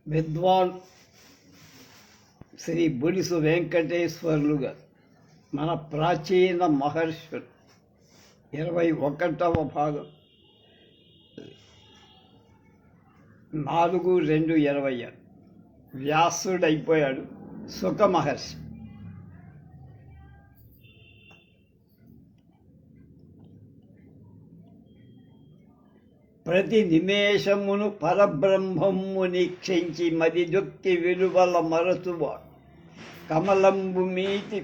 విద్వాన్ శ్రీ బుడిసు వెంకటేశ్వర్లుగా మన ప్రాచీన మహర్షులు 21వ భాగం 4-2-20 వ్యాసుడైపోయాడు సుఖ మహర్షి. ప్రతి నిమేషమును పరబ్రహ్మము నీక్షించి మదిజొక్కి విలువల మరచువాడు కమలంబు మీది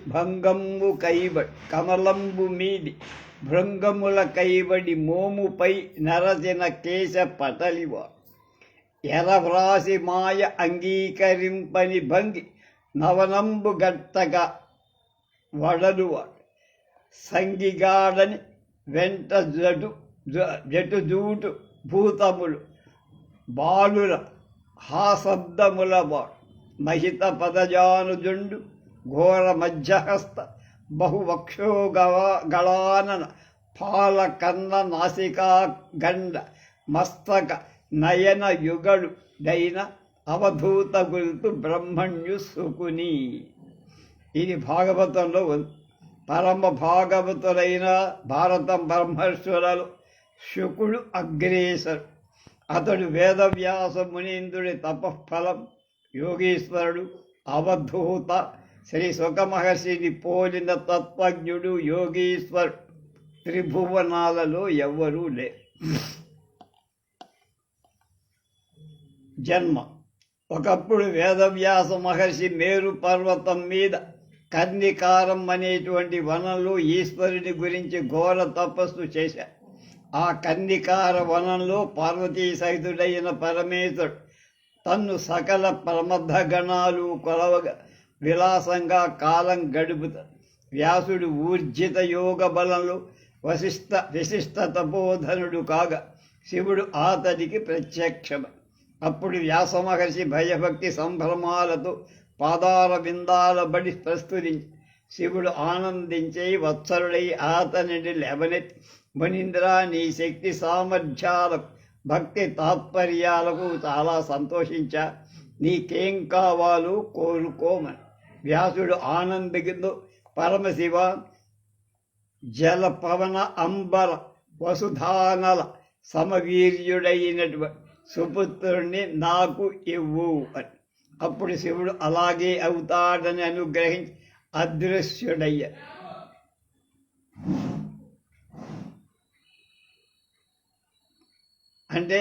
భృంగముల కైబడి మోముపై నరసిన కేశ పటలివాడు ఎరవ్రాసి మాయ అంగీకరింపని భంగి నవనంబు గట్టగా వడలువాడు సంగిగాడని వెంట జటు జూటు భూతములు బాలుర హాశబ్దముల వాడు మహిత పదజానుజుండు ఘోర మధ్యహస్త బహువక్షోగళానన పాలకన్న నాసికా గండ మస్తక నయన యుగడు దైన అవధూత గురుతు బ్రహ్మణ్యు సుకుని. ఇది భాగవతంలో ఉంది. పరమ భాగవతులైన భారతం బ్రహ్మర్షులలో శుకుడు అగ్రేసరు. అతడు వేదవ్యాస మునీంద్రుడి తపఫలం యోగీశ్వరుడు అవధూత. శ్రీ సుఖ మహర్షిని పోలిన తత్వజ్ఞుడు యోగీశ్వరుడు త్రిభువనాలలో ఎవ్వరూ లేరు. జన్మ. ఒకప్పుడు వేదవ్యాస మహర్షి మేరు పర్వతం మీద కర్ణికారం అనేటువంటి వనంలో ఈశ్వరుని గురించి ఘోర తపస్సు చేశారు. ఆ కర్ణికార వనంలో పార్వతీ సహితుడైన పరమేశ్వరుడు తన్ను సకల ప్రమథగణాలు కొలవగా విలాసంగా కాలం గడుపుతాడు. వ్యాసుడు ఊర్జిత యోగ బలంలో విశిష్ట తపోధనుడు కాగా శివుడు అతడికి ప్రత్యక్షమ. అప్పుడు వ్యాస మహర్షి భయభక్తి సంభ్రమాలతో పాదాల విందాల బడి ప్రస్తుతించి శివుడు ఆనందించే వత్సరుడై అతనిని లేవనెత్తి, మునీంద్ర, నీ శక్తి సామర్థ్యాలకు భక్తి తాత్పర్యాలకు చాలా సంతోషించా, నీకేం కావాలో కోరుకోమని. వ్యాసుడు ఆనందిందో పరమశివ, జల పవన అంబర వసుధానల సమవీర్యుడైనటువంటి సుపుత్రుణ్ణి నాకు ఇవ్వు అని. అప్పుడు శివుడు అలాగే అవుతాడని అనుగ్రహించి అదృశ్యుడయ్య. అంటే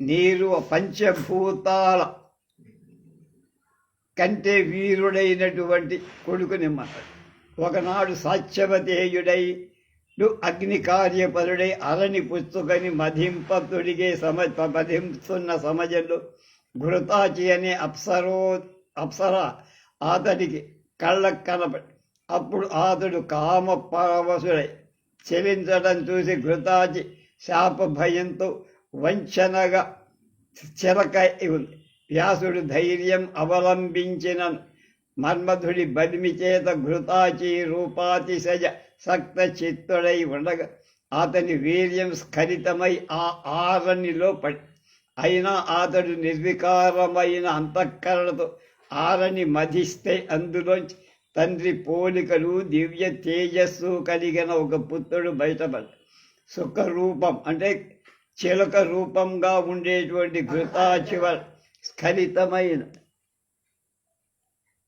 నీరు పంచభూతాల కంటే వీరుడైనటువంటి కొడుకునిమ్మన్నాడు. ఒకనాడు సాత్యవతేయుడైడు అగ్ని కార్యపరుడై అరణి పుచ్చుకొని మధింస్తున్న సమయంలో ఘృతాచి అనే అప్సర అతడికి కళ్ళకు కనపడి, అప్పుడు అతడు కామ పరవశుడై చెలించడం చూసి ఘృతాచి శాప భయంతో వంచనగా చిరకై ఉంది. వ్యాసుడు ధైర్యం అవలంబించిన మన్మధుడి బలిమి చేత ఘృతాచి రూపాతిశయ సక్త చిత్తుడై ఉండగా అతని వీర్యం స్ఖలితమై ఆ ఆరణిలో పడి, అయినా అతడు నిర్వికారమైన అంతఃకరణతో ఆరణి మధిస్తే అందులోంచి తండ్రి పోలికలు దివ్య తేజస్సు కలిగిన ఒక పుత్రుడు బయటపడ్డాడు. సుఖరూపం అంటే చిలక రూపంగా ఉండేటువంటి ఘృతాచివ స్ఖలితమైన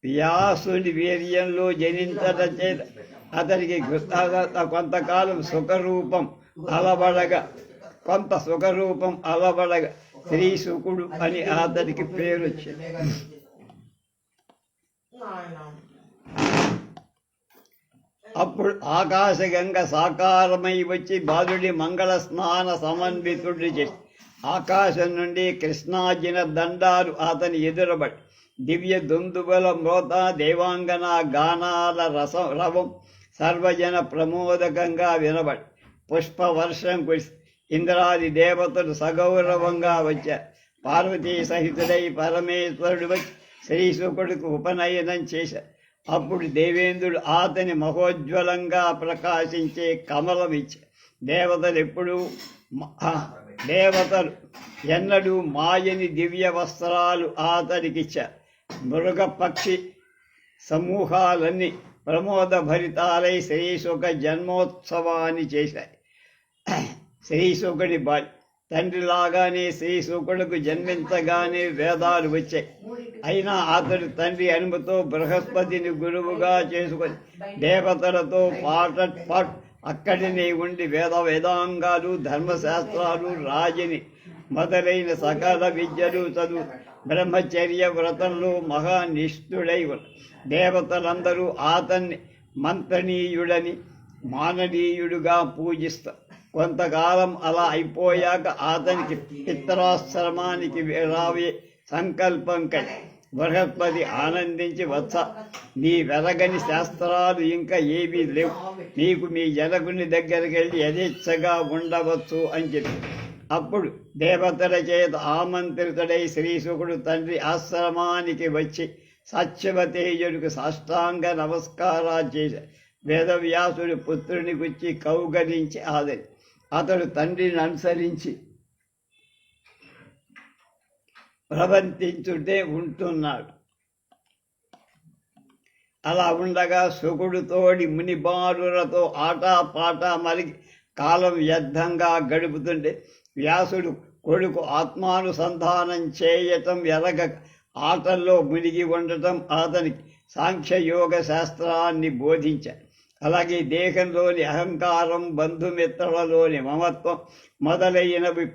వ్యాసుని వీర్యంలో జనించడం చేత అతనికి కొంతకాలం సుఖరూపం అలబడగా శ్రీ శుకుడు అని అతనికి పేరు వచ్చింది. అప్పుడు ఆకాశగంగ సాకారమై వచ్చి బాలుడి మంగళ స్నాన సమన్వితుడి చేసి ఆకాశం నుండి కృష్ణాజిన దండాలు అతని ఎదురబడి దివ్య దుందుబల మ్రోత దేవాంగన గానాల రవం సర్వజన ప్రమోదకంగా వినబడి పుష్పవర్షం కురిసి ఇంద్రాది దేవతలు సగౌరవంగా వచ్చారు. పార్వతీ సహితుడై పరమేశ్వరుడు వచ్చి శ్రీశుకుడికి ఉపనయనం చేశారు. అప్పుడు దేవేంద్రుడు అతని మహోజ్వలంగా ప్రకాశించే కమలం ఇచ్చారు. దేవతలు ఎన్నడూ మాయని దివ్య వస్త్రాలు అతనికిచ్చారు. మృగపక్షి సమూహాలన్నీ ప్రమోదభరితాలై శ్రీశుక జన్మోత్సవాన్ని చేశాయి. శ్రీశుకుడి తండ్రిలాగానే శ్రీశుకుడుకు జన్మించగానే వేదాలు వచ్చాయి. అయినా అతడు తండ్రి అనుమతితో బృహస్పతిని గురువుగా చేసుకొని దేవతలతో పాటు అక్కడినే ఉండి వేదాంగాలు ధర్మశాస్త్రాలు రాజని మొదలైన సకల విద్యలు చదువు బ్రహ్మచర్య వ్రతంలో మహానిష్ఠుడై దేవతలందరూ అతన్ని మంత్రణీయుడని మాననీయుడుగా పూజిస్తారు. కొంతకాలం అలా అయిపోయాక అతనికి పితరాశ్రమానికి రావే సంకల్పం కలిగి బృహస్పతి ఆనందించి, వత్స, నీ వెరగని శాస్త్రాలు ఇంకా ఏమీ లేవు, నీకు మీ జనకుని దగ్గరికి వెళ్ళి యథేచ్ఛగా ఉండవచ్చు అని చెప్పి అప్పుడు దేవతల చేత ఆమంత్రితుడై శ్రీశుకుడు తండ్రి ఆశ్రమానికి వచ్చి సత్యవతేజుడికి సాష్టాంగ నమస్కారాలు చేశాడు. వేదవ్యాసుడి పుత్రుని గుచ్చి కౌగలించి ఆదరి అతడు తండ్రిని అనుసరించి ప్రవర్తించుటే ఉంటున్నాడు. అలా ఉండగా శుకుడుతోడి మునిబాలులతో ఆటాపాట మరిగి కాలం వ్యర్థంగా గడుపుతుంటే వ్యాసుడు కొడుకు ఆత్మానుసంధానం చేయటం ఎరగ ఆటల్లో మునిగి ఉండటం అతనికి సాంఖ్యయోగ శాస్త్రాన్ని బోధించాడు. అలాగే దేహంలోని అహంకారం, బంధుమిత్రులలోని మమత్వం మొదలైనవి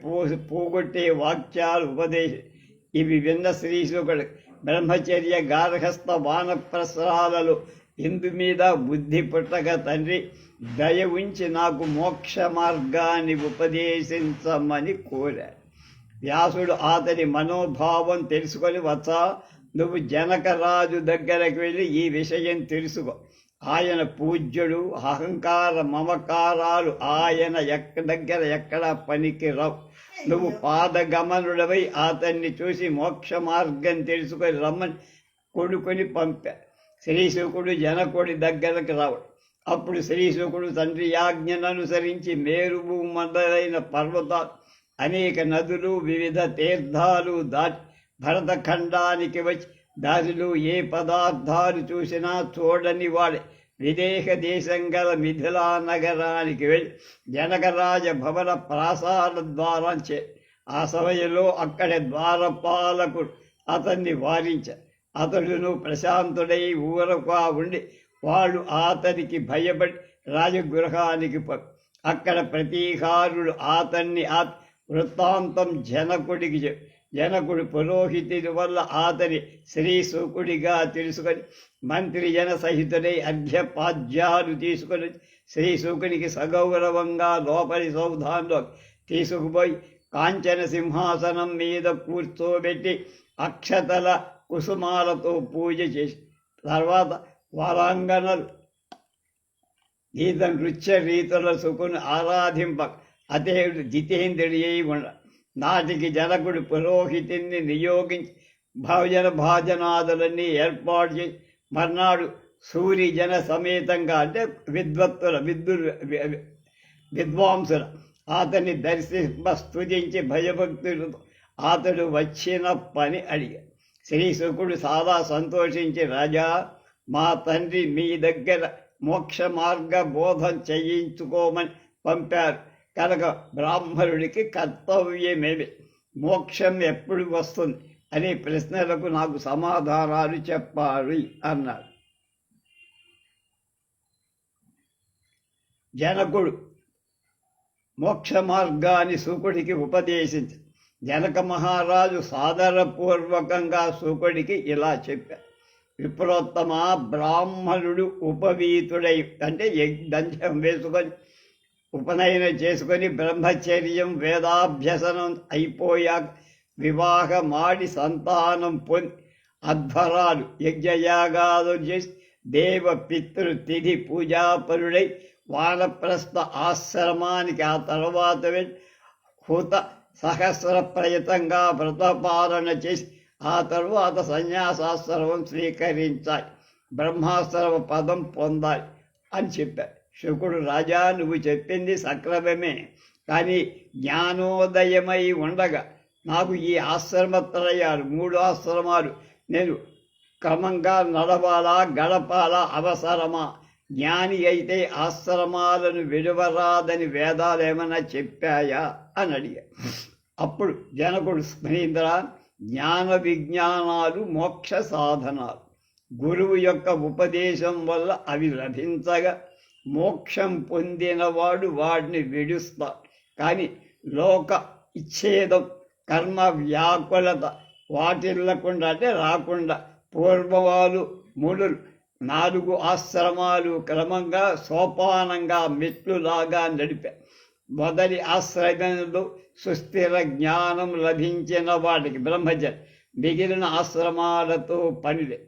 పోగొట్టే వాక్యాలు ఉపదేశం. ఇవి విన్న శ్రీశుకుడు బ్రహ్మచర్య గార్హస్థ వానప్రసాలలో ఇందు మీద బుద్ధి పుట్టగా తండ్రి దయ ఉంచి నాకు మోక్ష మార్గాన్ని ఉపదేశించమని కోరాడు. వ్యాసుడు అతని మనోభావం తెలుసుకొని, వత్స, నువ్వు జనకరాజు దగ్గరకు వెళ్ళి ఈ విషయం తెలుసుకో. ఆయన పూజ్యుడు, అహంకార మమకారాలు ఆయన దగ్గర ఎక్కడా పనికి రావు. నువ్వు పాదగమనుడవై అతన్ని చూసి మోక్ష మార్గం తెలుసుకొని రమ్మని కొడుకుని పంపా. శ్రీశుకుడు జనకుడి దగ్గరకు రావడు. అప్పుడు శ్రీశుకుడు తండ్రి ఆజ్ఞను అనుసరించి మేరువు మొదలైన పర్వతాలు, అనేక నదులు, వివిధ తీర్థాలు దాటి భరతఖండానికి వచ్చి దారిలో ఏ పదార్థాలు చూసినా చూడని వాడే విదేహ దేశం గల మిథిలా నగరానికి వెళ్ళి జనకరాజ భవన ప్రాసాద ద్వారం ఆ సమయంలో అక్కడి ద్వారపాలకుడు అతన్ని వారించారు. అతడును ప్రశాంతుడై ఊరగా ఉండి వాళ్ళు అతనికి భయపడి రాజగృహానికి అక్కడ ప్రతీకారుడు అతన్ని వృత్తాంతం జనకుడికి జనకుడు పురోహితుడి వల్ల అతని శ్రీశుకుడిగా తెలుసుకొని మంత్రి జన సహితుడై అర్ఘ్యపాద్యాలు తీసుకొని శ్రీశుకునికి సగౌరవంగా లోపలి సౌధాంలో తీసుకుపోయి కాంచన సింహాసనం మీద కూర్చోబెట్టి అక్షతల కుసుమాలతో పూజ చేసి తర్వాత వారాంగనలు గీత నృత్య రీతుల సుకుని ఆరాధింప అతేడు జితేంద్రుడి అయి ఉండ. నాటికి జనకుడు పురోహితుని నియోగించి భోజన భాజనాదులన్నీ ఏర్పాటు చేసి మర్నాడు సూరి జన సమేతంగా అంటే విద్వాంసుల అతన్ని దర్శింప స్తుతించి భయభక్తులతో అతడు వచ్చిన పని అడిగాడు. శ్రీశుకుడు చాలా సంతోషించి, రాజా, మా తండ్రి మీ దగ్గర మోక్ష మార్గ బోధం చేయించుకోమని పంపారు కనుక బ్రాహ్మణుడికి కర్తవ్యమేమి, మోక్షం ఎప్పుడు వస్తుంది అనే ప్రశ్నలకు నాకు సమాధానాలు చెప్పాలి అన్నాడు. జనకుడు మోక్ష మార్గాన్ని శుకుడికి ఉపదేశించి జనక మహారాజు సాదరపూర్వకంగా శుకుడికి ఇలా చెప్పారు. విప్రోత్తమ, బ్రాహ్మణుడు ఉపవీతుడై అంటే దంచం వేసుకొని ఉపనయనం చేసుకొని బ్రహ్మచర్యం వేదాభ్యసనం అయిపోయాక వివాహమాడి సంతానం పొంది అధ్వరాలు యజ్ఞయాగాలు చేసి దేవ పితృ తిథి పూజాపరుడై వానప్రస్థ ఆశ్రమానికి ఆ తర్వాత వెళ్ళి హుత సహస్ర ప్రయతంగా వ్రతపాలన చేసి ఆ తరువాత సన్యాసాశ్రమం స్వీకరించాలి, బ్రహ్మాశ్రమ పదం పొందాలి అని చెప్పారు. శుకుడు, రాజా నువ్వు చెప్పింది సక్రమమే, కానీ జ్ఞానోదయమై ఉండగా నాకు ఈ ఆశ్రమత్రయాలు 3 ఆశ్రమాలు నేను క్రమంగా నడవాలా, గడపాలా, అవసరమా? జ్ఞాని అయితే ఆశ్రమాలను విడవరాదని వేదాలు ఏమైనా చెప్పాయా అని అడిగా. అప్పుడు జనకుడు, స్మరీంద్ర, జ్ఞాన విజ్ఞానాలు మోక్ష సాధనాలు. గురువు యొక్క ఉపదేశం వల్ల అవి లభించగా మోక్షం పొందినవాడు వాడిని విడుస్తాడు. కానీ లోక ఇచ్ఛేదం, కర్మ వ్యాకులత వాటిల్లకుండా అంటే రాకుండా పూర్వవాలు మునులు 4 ఆశ్రమాలు క్రమంగా సోపానంగా మెట్లులాగా నడిపారు. మొదటి ఆశ్రమంలో సుస్థిర జ్ఞానం లభించిన వాటికి బ్రహ్మచర్య, మిగిలిన ఆశ్రమాలతో పనిలే.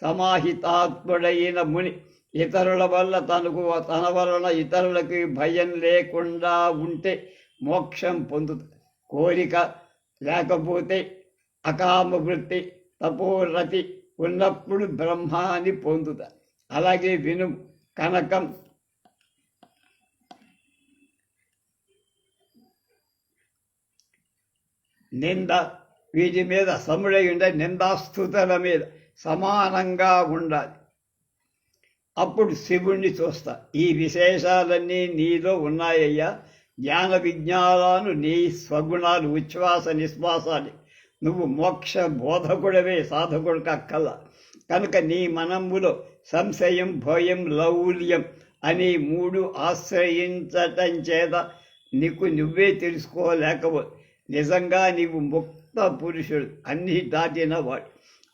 సమాహితాత్ముడైన ముని ఇతరుల వల్ల తన వలన ఇతరులకి భయం లేకుండా ఉంటే మోక్షం పొందుతుంది. కోరిక లేకపోతే అకామ వృత్తి, తపోరతి ఉన్నప్పుడు బ్రహ్మాన్ని పొందుతా. అలాగే విను, కనకం, నింద వీటి మీద సముడై ఉండే నిందాస్తుతుల మీద సమానంగా ఉండాలి. అప్పుడు శివుణ్ణి చూస్తా. ఈ విశేషాలన్నీ నీలో ఉన్నాయ్యా. జ్ఞాన విజ్ఞానాలు నీ స్వగుణాలు, ఉచ్ఛ్వాస నిశ్వాసాలు. నువ్వు మోక్ష బోధకుడవే, సాధకుడు కక్కల. కనుక నీ మనములో సంశయం, భయం, లౌల్యం అని 3 ఆశ్రయించటం చేత నీకు నువ్వే తెలుసుకోలేకపో. నిజంగా నీవు ముక్త పురుషుడు, అన్నీ దాటినవాడు.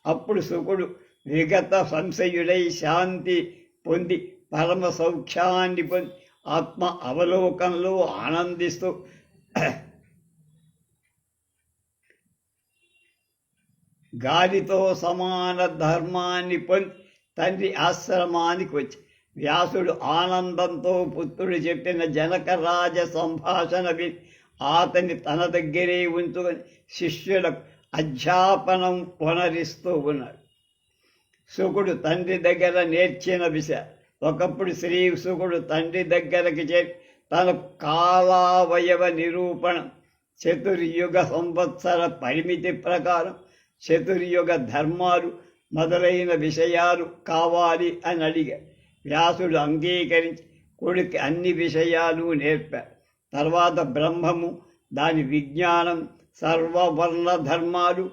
అప్పుడు శుకుడు విగత సంశయుడై శాంతి పొంది పరమ సౌఖ్యాన్ని పొంది ఆత్మ అవలోకంలో ఆనందిస్తూ గాలితో సమాన ధర్మాన్ని పొంది తండ్రి ఆశ్రమానికి వచ్చి వ్యాసుడు ఆనందంతో పుత్రుడు చెప్పిన జనకరాజ సంభాషణ విని అతన్ని తన దగ్గరే ఉంచుకొని శిష్యులకు అధ్యాపనం పునరిస్తూ ఉన్నాడు. శుకుడు తండ్రి దగ్గర నేర్చిన విషయం. ఒకప్పుడు శ్రీ శుకుడు తండ్రి దగ్గరకు చేరి తన కాలావయవ నిరూపణం, చతుర్యుగ సంవత్సర పరిమితి ప్రకారం చతుర్యుగ ధర్మాలు మొదలైన విషయాలు కావాలి అని అడిగాడు. వ్యాసుడు అంగీకరించి కొడుకు అన్ని విషయాలు నేర్పాడు. తర్వాత బ్రహ్మము, దాని విజ్ఞానం, సర్వవర్ణ ధర్మాలు,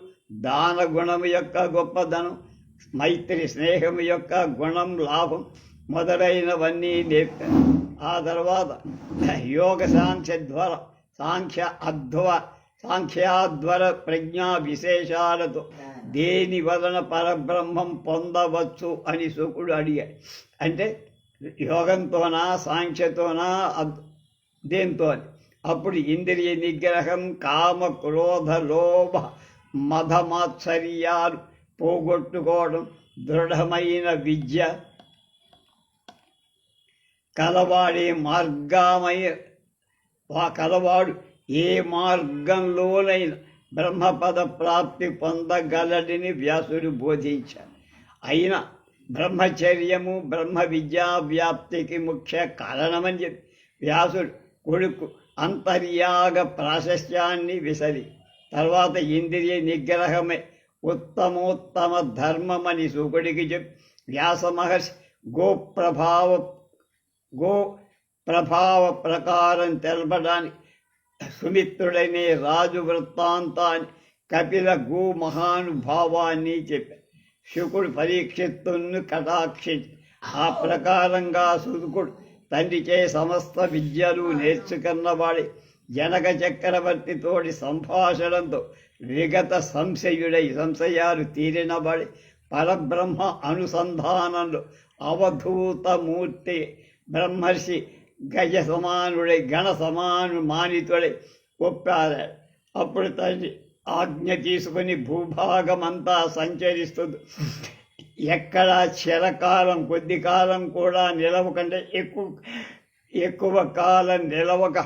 దాన గుణము యొక్క గొప్పదనం, మైత్రి స్నేహము యొక్క గుణం, లాభం మొదలైనవన్నీ నేర్పారు. ఆ తర్వాత యోగ సాంఖ్యాధ్వర ప్రజ్ఞా విశేషాలతో దేని వలన పరబ్రహ్మం పొందవచ్చు అని శుకుడు అడిగాడు. అంటే యోగంతోనా, సాంఖ్యతోనా, దేంతో అని. అప్పుడు ఇంద్రియ నిగ్రహం, కామ క్రోధ లోభ మదమాత్సర్యాలు పోగొట్టుకోవడం, దృఢమైన విద్య కలవాడు ఏ మార్గంలోనైనా బ్రహ్మపద ప్రాప్తి పొందగలడని వ్యాసుడు బోధించాడు. అయినా బ్రహ్మచర్యము బ్రహ్మ విద్యా వ్యాప్తికి ముఖ్య కారణమని చెప్పి వ్యాసుడు కొడుకు అంతర్యాగ ప్రాశస్త్యాన్ని విసరి తర్వాత ఇంద్రియ నిగ్రహమే ఉత్తమోత్తమ ధర్మమని శుకుడికి చెప్పి వ్యాస మహర్షి గో ప్రభావ ప్రకారం తెలపడానికి సుమిత్రుడనే రాజు వృత్తాంతాన్ని, కపిల గో మహానుభావాన్ని చెప్పారు. శుకుడు పరీక్షిత్తును కటాక్షించి ఆ ప్రకారంగా శుకుడు తండ్రిచే సమస్త విద్యలు నేర్చుకున్నవాడి జనక చక్రవర్తితోటి సంభాషణంతో విగత సంశయాలు తీరినవాడి పరబ్రహ్మ అనుసంధానంలో అవధూతమూర్తి బ్రహ్మర్షి గజ సమానుడై మానితుడై ఒప్పారాడు. అప్పుడు తండ్రి ఆజ్ఞ తీసుకుని భూభాగమంతా సంచరిస్తుంది. ఎక్కడా చిరకాలం, కొద్ది కాలం కూడా నిలవకంటే ఎక్కువ కాలం నిలవక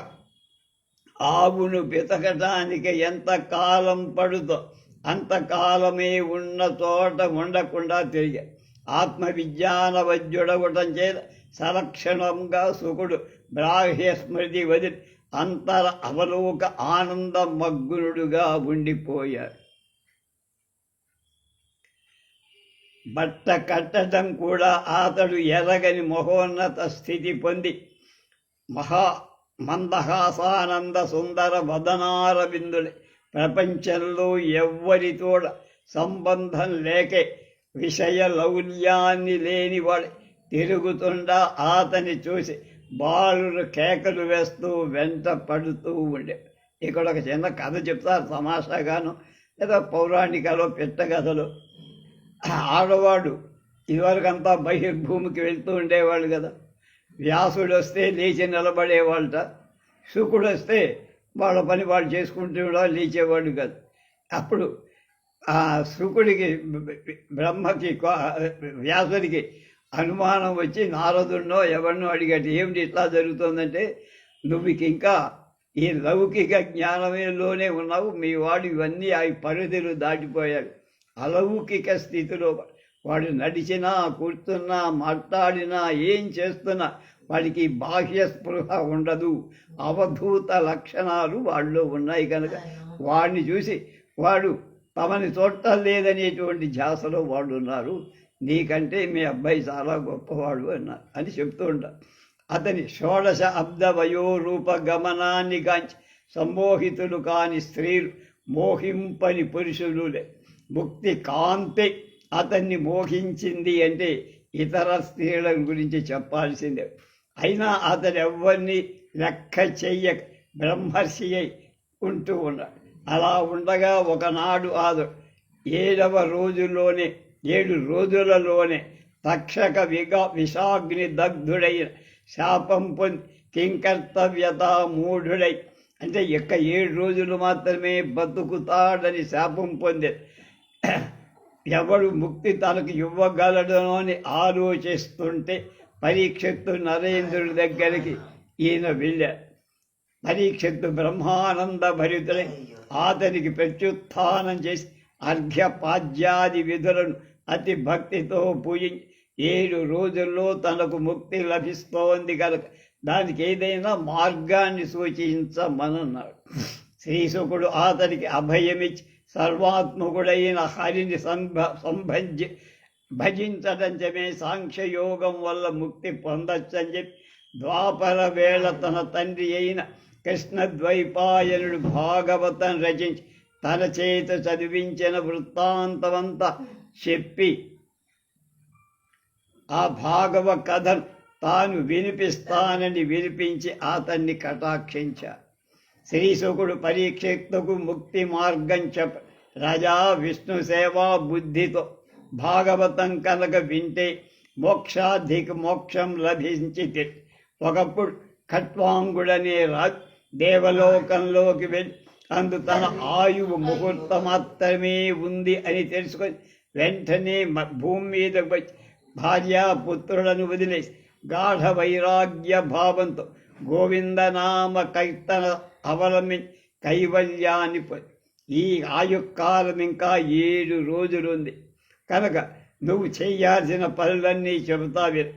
ఆవును వెతకటానికి ఎంత కాలం పడుతో అంతకాలమే ఉన్న చోట ఉండకుండా తిరిగా ఆత్మవిజ్ఞాన వజ్యుడవటం చేత సలక్షణంగా సుకుడు బ్రాహ్య స్మృతి వదిలి అంతర అవలోక ఆనంద మగ్నుడుగా ఉండిపోయాడు. బట్ట కట్టడం కూడా అతడు ఎరగని మహోన్నత స్థితి పొంది మందహాసానంద సుందర వదనారవిందులే ప్రపంచంలో ఎవ్వరితోడ సంబంధం లేకే విషయ లౌల్యాన్ని లేనివాడు తిరుగుతుండా అతని చూసి బాలురు కేకలు వేస్తూ వెంట పడుతూ ఉండే. ఇక్కడ ఒక చిన్న కథ చెప్తారు తమాషాగాను, లేదా పౌరాణికలో పెట్టకథలు. ఆడవాడు ఇదివరకంతా బహిర్భూమికి వెళ్తూ ఉండేవాళ్ళు కదా. వ్యాసుడు వస్తే లేచి నిలబడేవాళ్ళట, శుకుడు వస్తే వాళ్ళ పని వాళ్ళు చేసుకుంటూ లేచేవాడు కదా. అప్పుడు ఆ శుకుడికి బ్రహ్మకి వ్యాసుడికి అనుమానం వచ్చి నారదున్నో ఎవరినో అడిగాడు, ఏమిటి ఇట్లా జరుగుతుందంటే, నువ్వు ఇంకా ఈ లౌకిక జ్ఞానమేలోనే ఉన్నావు, మీ వాడు ఇవన్నీ ఆ పరిధులు దాటిపోయాడు. అలౌకిక స్థితిలో వాడు నడిచినా కూర్చున్నా మాట్లాడినా ఏం చేస్తున్నా వాడికి బాహ్య స్పృహ ఉండదు, అవధూత లక్షణాలు వాళ్ళలో ఉన్నాయి కనుక వాడిని చూసి వాడు తమని చూడలేదనేటువంటి ధ్యాసలో వాళ్ళు ఉన్నారు. నీకంటే మీ అబ్బాయి చాలా గొప్పవాడు అని చెప్తూ ఉంటారు. అతని షోడశ అబ్ద వయోరూప గమనాన్ని కాంచి సమ్మోహితులు కాని స్త్రీలు, మోహింపని పురుషులులే. ముక్తి కాంతి అతన్ని మోహించింది అంటే ఇతర స్త్రీల గురించి చెప్పాల్సిందే. అయినా అతను ఎవరిని లెక్క చెయ్యక బ్రహ్మర్షి అయి ఉంటూ ఉన్నాడు. అలా ఉండగా ఒకనాడు ఆదు 7 రోజులలోనే తక్షక విషాగ్ని దగ్ధుడైన శాపం పొంది కింకర్తవ్యత మూఢుడై, అంటే 7 రోజులు మాత్రమే బతుకుతాడని శాపం పొందే. ఎవడు ముక్తి తనకు ఇవ్వగలడనో అని ఆలోచిస్తుంటే పరీక్షిత్తు నరేంద్రుడి దగ్గరికి ఈయన వెళ్ళాడు. పరీక్షిత్తు బ్రహ్మానంద భరితులై అతనికి ప్రత్యుత్థానం చేసి అర్ఘ్యపాద్యాది విధులను అతి భక్తితో పూజించి 7 రోజుల్లో తనకు ముక్తి లభిస్తోంది కనుక దానికి ఏదైనా మార్గాన్ని సూచించమన్నాడు. శ్రీశుకుడు అతనికి అభయమిచ్చి సర్వాత్మకుడైన హరిని భజించడంచమే సాంఖ్యయోగం వల్ల ముక్తి పొందొచ్చని చెప్పి ద్వాపర వేళ తన తండ్రి అయిన కృష్ణద్వైపాయనుడు భాగవతం రచించి తన చేత చదివించిన వృత్తాంతమంతా చెప్పి ఆ భాగవ కథను తాను వినిపిస్తానని వినిపించి అతన్ని కటాక్షించారు. శ్రీశుకుడు పరీక్షిత్తుకు ముక్తి మార్గం చెప్ప, రాజా విష్ణు సేవా బుద్ధితో భాగవతం కనుక వింటే మోక్షం లభించి. ఒకప్పుడు ఖట్వాంగుడనే రాజు దేవలోకంలోకి వెళ్ళి అందు తన ఆయువు ముహూర్తం మాత్రమే ఉంది అని తెలుసుకొని వెంటనే భూమి మీదకు వచ్చి భార్యాపుత్రులను వదిలేసి గాఢ వైరాగ్య భావంతో గోవిందనామ కీర్తన అవలంబించి కైవల్యాన్ని పొంది. ఈ ఆయుకాలం ఇంకా 7 రోజులుంది కనుక నువ్వు చేయాల్సిన పనులన్నీ చెబుతా విను.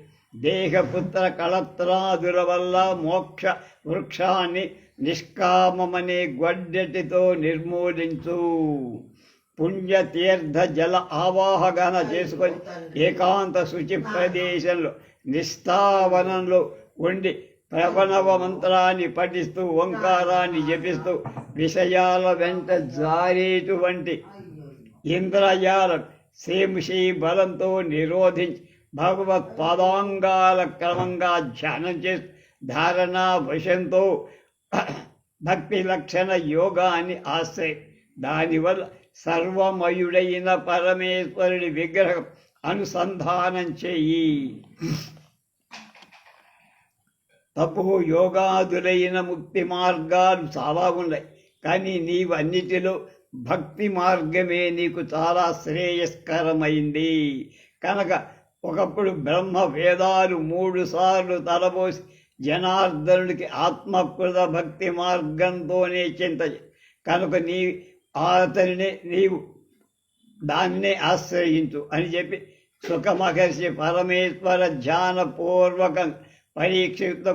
దేహపుత్ర కళత్రాదుల వల్ల మోక్ష వృక్షాన్ని నిష్కామమనే గొడ్డటితో నిర్మూలించు. పుణ్యతీర్థ జల ఆవాహన చేసుకొని ఏకాంత శుచి ప్రదేశంలో నిష్ఠావనంలో ఉండి ప్రణవ మంత్రాన్ని పఠిస్తూ ఓంకారాన్ని జపిస్తూ విషయాల వెంట జారేటువంటి ఇంద్రజాల సేముషీ బలంతో నిరోధించి భగవత్ పాదాంగాల క్రమంగా ధ్యానం చేస్తూ ధారణ వశంతో భక్తి లక్షణ యోగాన్ని ఆశ్రయం. దానివల్ల సర్వమయుడైన పరమేశ్వరుడి విగ్రహం అనుసంధానం చెయ్యి. తపో యోగాదులైన ముక్తి మార్గాలు చాలా ఉన్నాయి, కానీ నీవన్నిటిలో భక్తి మార్గమే నీకు చాలా శ్రేయస్కరమైంది కనుక ఒకప్పుడు బ్రహ్మ వేదాలు 3 సార్లు తలబోసి జనార్దనుడికి ఆత్మకృత భక్తి మార్గంతోనే చింత కనుక అతనినే నీవు దాన్నే ఆశ్రయించు అని చెప్పి సుఖ మహర్షి పరమేశ్వర ధ్యానపూర్వకం పరీక్షిత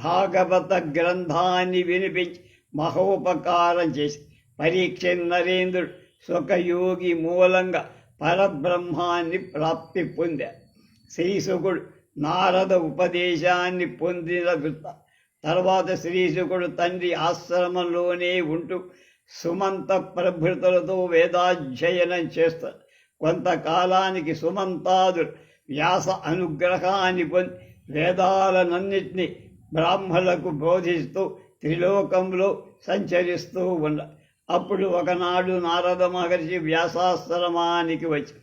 భాగవత గ్రంథాన్ని వినిపించి మహోపకారం చేసి పరీక్ష నరేంద్రుడు సుఖయోగి మూలంగా పరబ్రహ్మాన్ని ప్రాప్తి పొందారు. శ్రీశుకుడు నారద ఉపదేశాన్ని పొందిన తర్వాత శ్రీశుకుడు తండ్రి ఆశ్రమంలోనే ఉంటూ సుమంత ప్రభృతులతో వేదాధ్యయనం చేస్తారు. కొంతకాలానికి సుమంతాదుడు వ్యాస అనుగ్రహాన్ని పొంది వేదాలనన్నింటినీ బ్రాహ్మణులకు బోధిస్తూ త్రిలోకంలో సంచరిస్తూ ఉన్నారు. అప్పుడు ఒకనాడు నారద మహర్షి వ్యాసాశ్రమానికి వచ్చి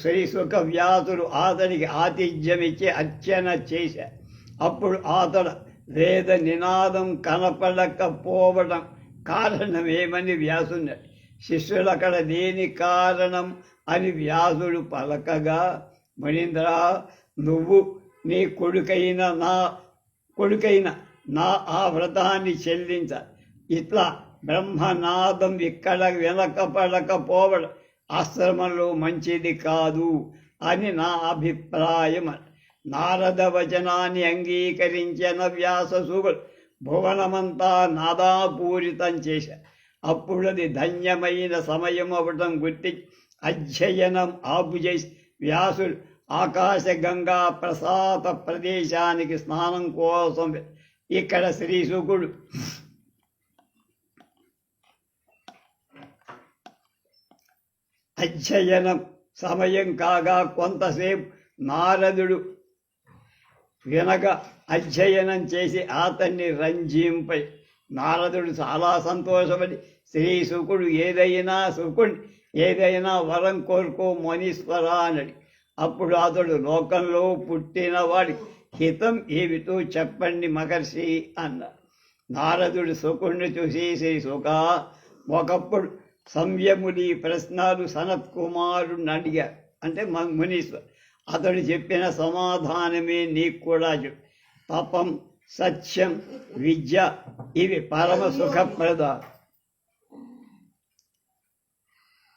శ్రీశుక వ్యాసుడు అతనికి ఆతిథ్యమిచ్చి అర్చన చేశారు. అప్పుడు అతడు వేద నినాదం కనపడకపోవడం కారణమేమని వ్యాసుని శిష్యులు అక్కడ దేని కారణం అని వ్యాసుడు పలకగా, మణీంద్ర, నువ్వు నీ కొడుకైన నా ఆ వ్రతాన్ని చెల్లించ. ఇట్లా బ్రహ్మనాదం ఇక్కడ వినకపడకపోవడం ఆశ్రమంలో మంచిది కాదు అని నా అభిప్రాయం. నారద వచనాన్ని అంగీకరించిన వ్యాససుకుడు భువనమంతా నాదాపూరితం చేశారు. అప్పుడది ధన్యమైన సమయం అవ్వటం గుర్తి అధ్యయనం ఆపు చేసి వ్యాసుడు ఆకాశగంగా ప్రసాద ప్రదేశానికి స్నానం కోసం ఇక్కడ శ్రీశుకుడు అధ్యయనం సమయం కాగా కొంతసేపు నారదుడు వినగా అధ్యయనం చేసి అతన్ని రంజింపై నారదుడు చాలా సంతోషపడి శ్రీశుకుడు ఏదైనా వరం కోరుకో మునీశ్వర అన్నాడు. అప్పుడు అతడు లోకంలో పుట్టినవాడి హితం ఏమిటో చెప్పండి మహర్షి అన్నాడు. నారదుడు శుకుడిని చూసి శ్రీశుక, ఒకప్పుడు సంయముని ప్రశ్నలు సనత్ కుమారుడిని అడిగారు, అంటే మునీశ్వర్. అతడు చెప్పిన సమాధానమే నీకు కూడా చెప్పు. తపం, సత్యం, విద్య ఇవి పరమ సుఖప్రద.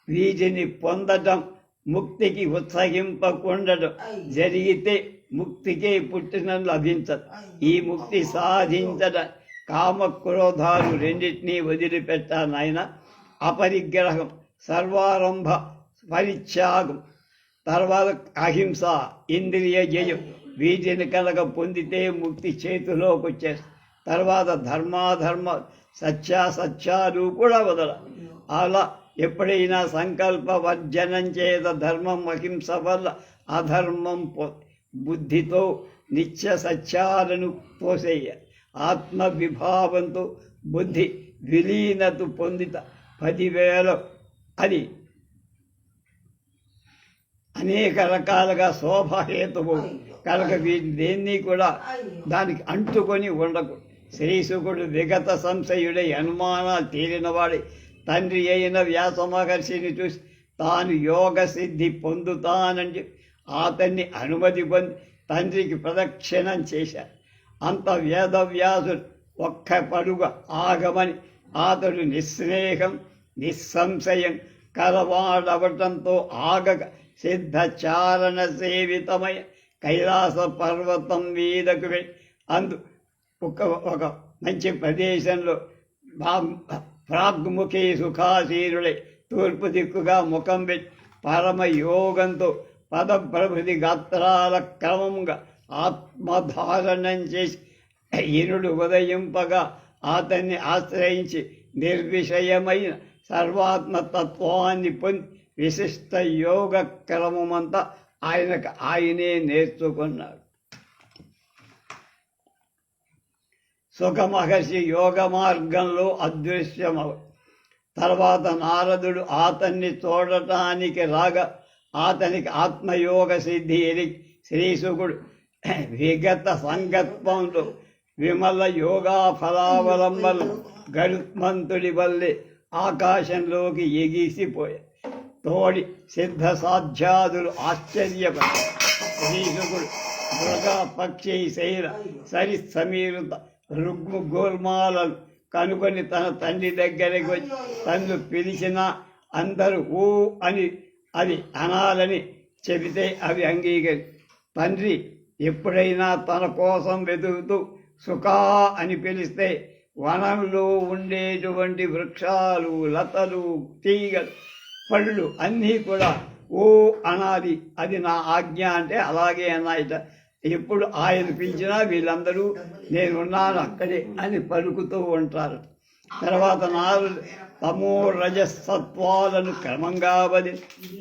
వీటిని పొందటం ముక్తికి ఉత్సహింపకుండటం జరిగితే ముక్తికే పుట్టిన లభించదు. ఈ ముక్తి సాధించడం కామక్రోధాలు రెండింటినీ వదిలిపెట్టానాయన. అపరిగ్రహం, సర్వారంభ పరిత్యాగం, తర్వాత అహింస, ఇంద్రియ జయం, వీటిని కనుక పొందితే ముక్తి చేతిలోకి వచ్చేస్తుంది. తర్వాత ధర్మాధర్మ సత్యాసత్యాలు కూడా వదల. అలా ఎప్పుడైనా సంకల్ప వర్జనం చేత ధర్మం అహింస వల్ల అధర్మం బుద్ధితో నిత్య సత్యాలను పోసేయ. ఆత్మవిభావంతో బుద్ధి విలీనత పొందిత 10,000 అది అనేక రకాలుగా శోభహేతువు కనుక దేన్ని కూడా దానికి అంటుకొని ఉండకూడదు. శ్రీశుకుడు విగత సంశయుడై అనుమానాలు తీరినవాడి తండ్రి అయిన వ్యాస మహర్షిని చూసి తాను యోగ సిద్ధి పొందుతానని అతన్ని అనుమతి పొంది తండ్రికి ప్రదక్షిణం చేశారు. అంత వేదవ్యాసుడు ఒక్క పడుగ ఆగమని అతడు నిస్నేహం నిస్సంశయం కలవాడవటంతో ఆగక సిద్ధచారణ సేవితమై కైలాస పర్వతం మీదకు వెళ్ళి ఒక మంచి ప్రదేశంలో ప్రాగ్ముఖి సుఖాసీనుడై తూర్పు దిక్కుగా ముఖం పెట్టి పరమయోగంతో పదప్రభృతి గాత్రాల క్రమంగా ఆత్మధారణం చేసి ఇరుడు ఉదయింపగా అతన్ని ఆశ్రయించి నిర్విషయమైన సర్వాత్మతత్వాన్ని పొంది విశిష్ట యోగ క్రమమంతా ఆయనే నేర్చుకున్నాడు. సుఖ మహర్షి యోగ మార్గంలో అదృశ్యమవు. తర్వాత నారదుడు అతన్ని చూడటానికి రాగా అతనికి ఆత్మయోగ సిద్ధి ఎరిగి శ్రీశుకుడు విగత సంగత్వంతో విమల యోగా ఫలావలంబలు గరుత్మంతుడి వల్లే ఆకాశంలోకి ఎగిసిపోయాయి. తోడి సిద్ధ సాధ్యాదులు ఆశ్చర్యపడి శ్రీశుకుడు మృగా పక్షి శైల సరి సమీరుత రుగ్ము గోల్మాలను కనుకొని తన తండ్రి దగ్గరికి వచ్చి తను పిలిచిన అందరూ ఊ అని అది అనాలని చెబితే అవి తండ్రి ఎప్పుడైనా తన కోసం వెతుకుతూ సుఖా అని పిలిస్తే వనంలో ఉండేటువంటి వృక్షాలు, లతలు, తీగలు, పళ్ళు అన్నీ కూడా ఓ అనాది, అది నా ఆజ్ఞ అంటే అలాగే అన్నాయిట. ఎప్పుడు ఆయన పిలిచినా వీళ్ళందరూ నేనున్నాను అక్కడే అని పలుకుతూ ఉంటారు. తర్వాత తమో రజసత్వాలను క్రమంగా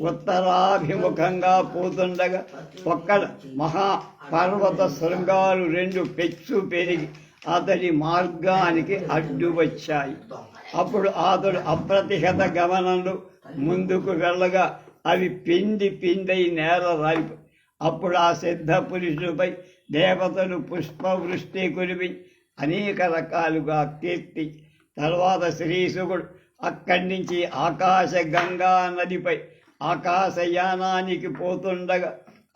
ఉత్తరాభిముఖంగా పోతుండగా ఒక్కడ మహాపర్వత శృంగాలు 2 పెచ్చు పెరిగి అతడి మార్గానికి అడ్డు వచ్చాయి. అప్పుడు అతడు అప్రతిహత గమనంలో ముందుకు వెళ్ళగా అవి పిండై నేల రాలిపోయి. అప్పుడు ఆ సిద్ధ పురుషుడిపై దేవతలు పుష్పవృష్టి కురిపి అనేక రకాలుగా కీర్తి. తర్వాత శ్రీశుకుడు అక్కడి నుంచి ఆకాశ గంగా నదిపై ఆకాశయానానికి పోతుండగా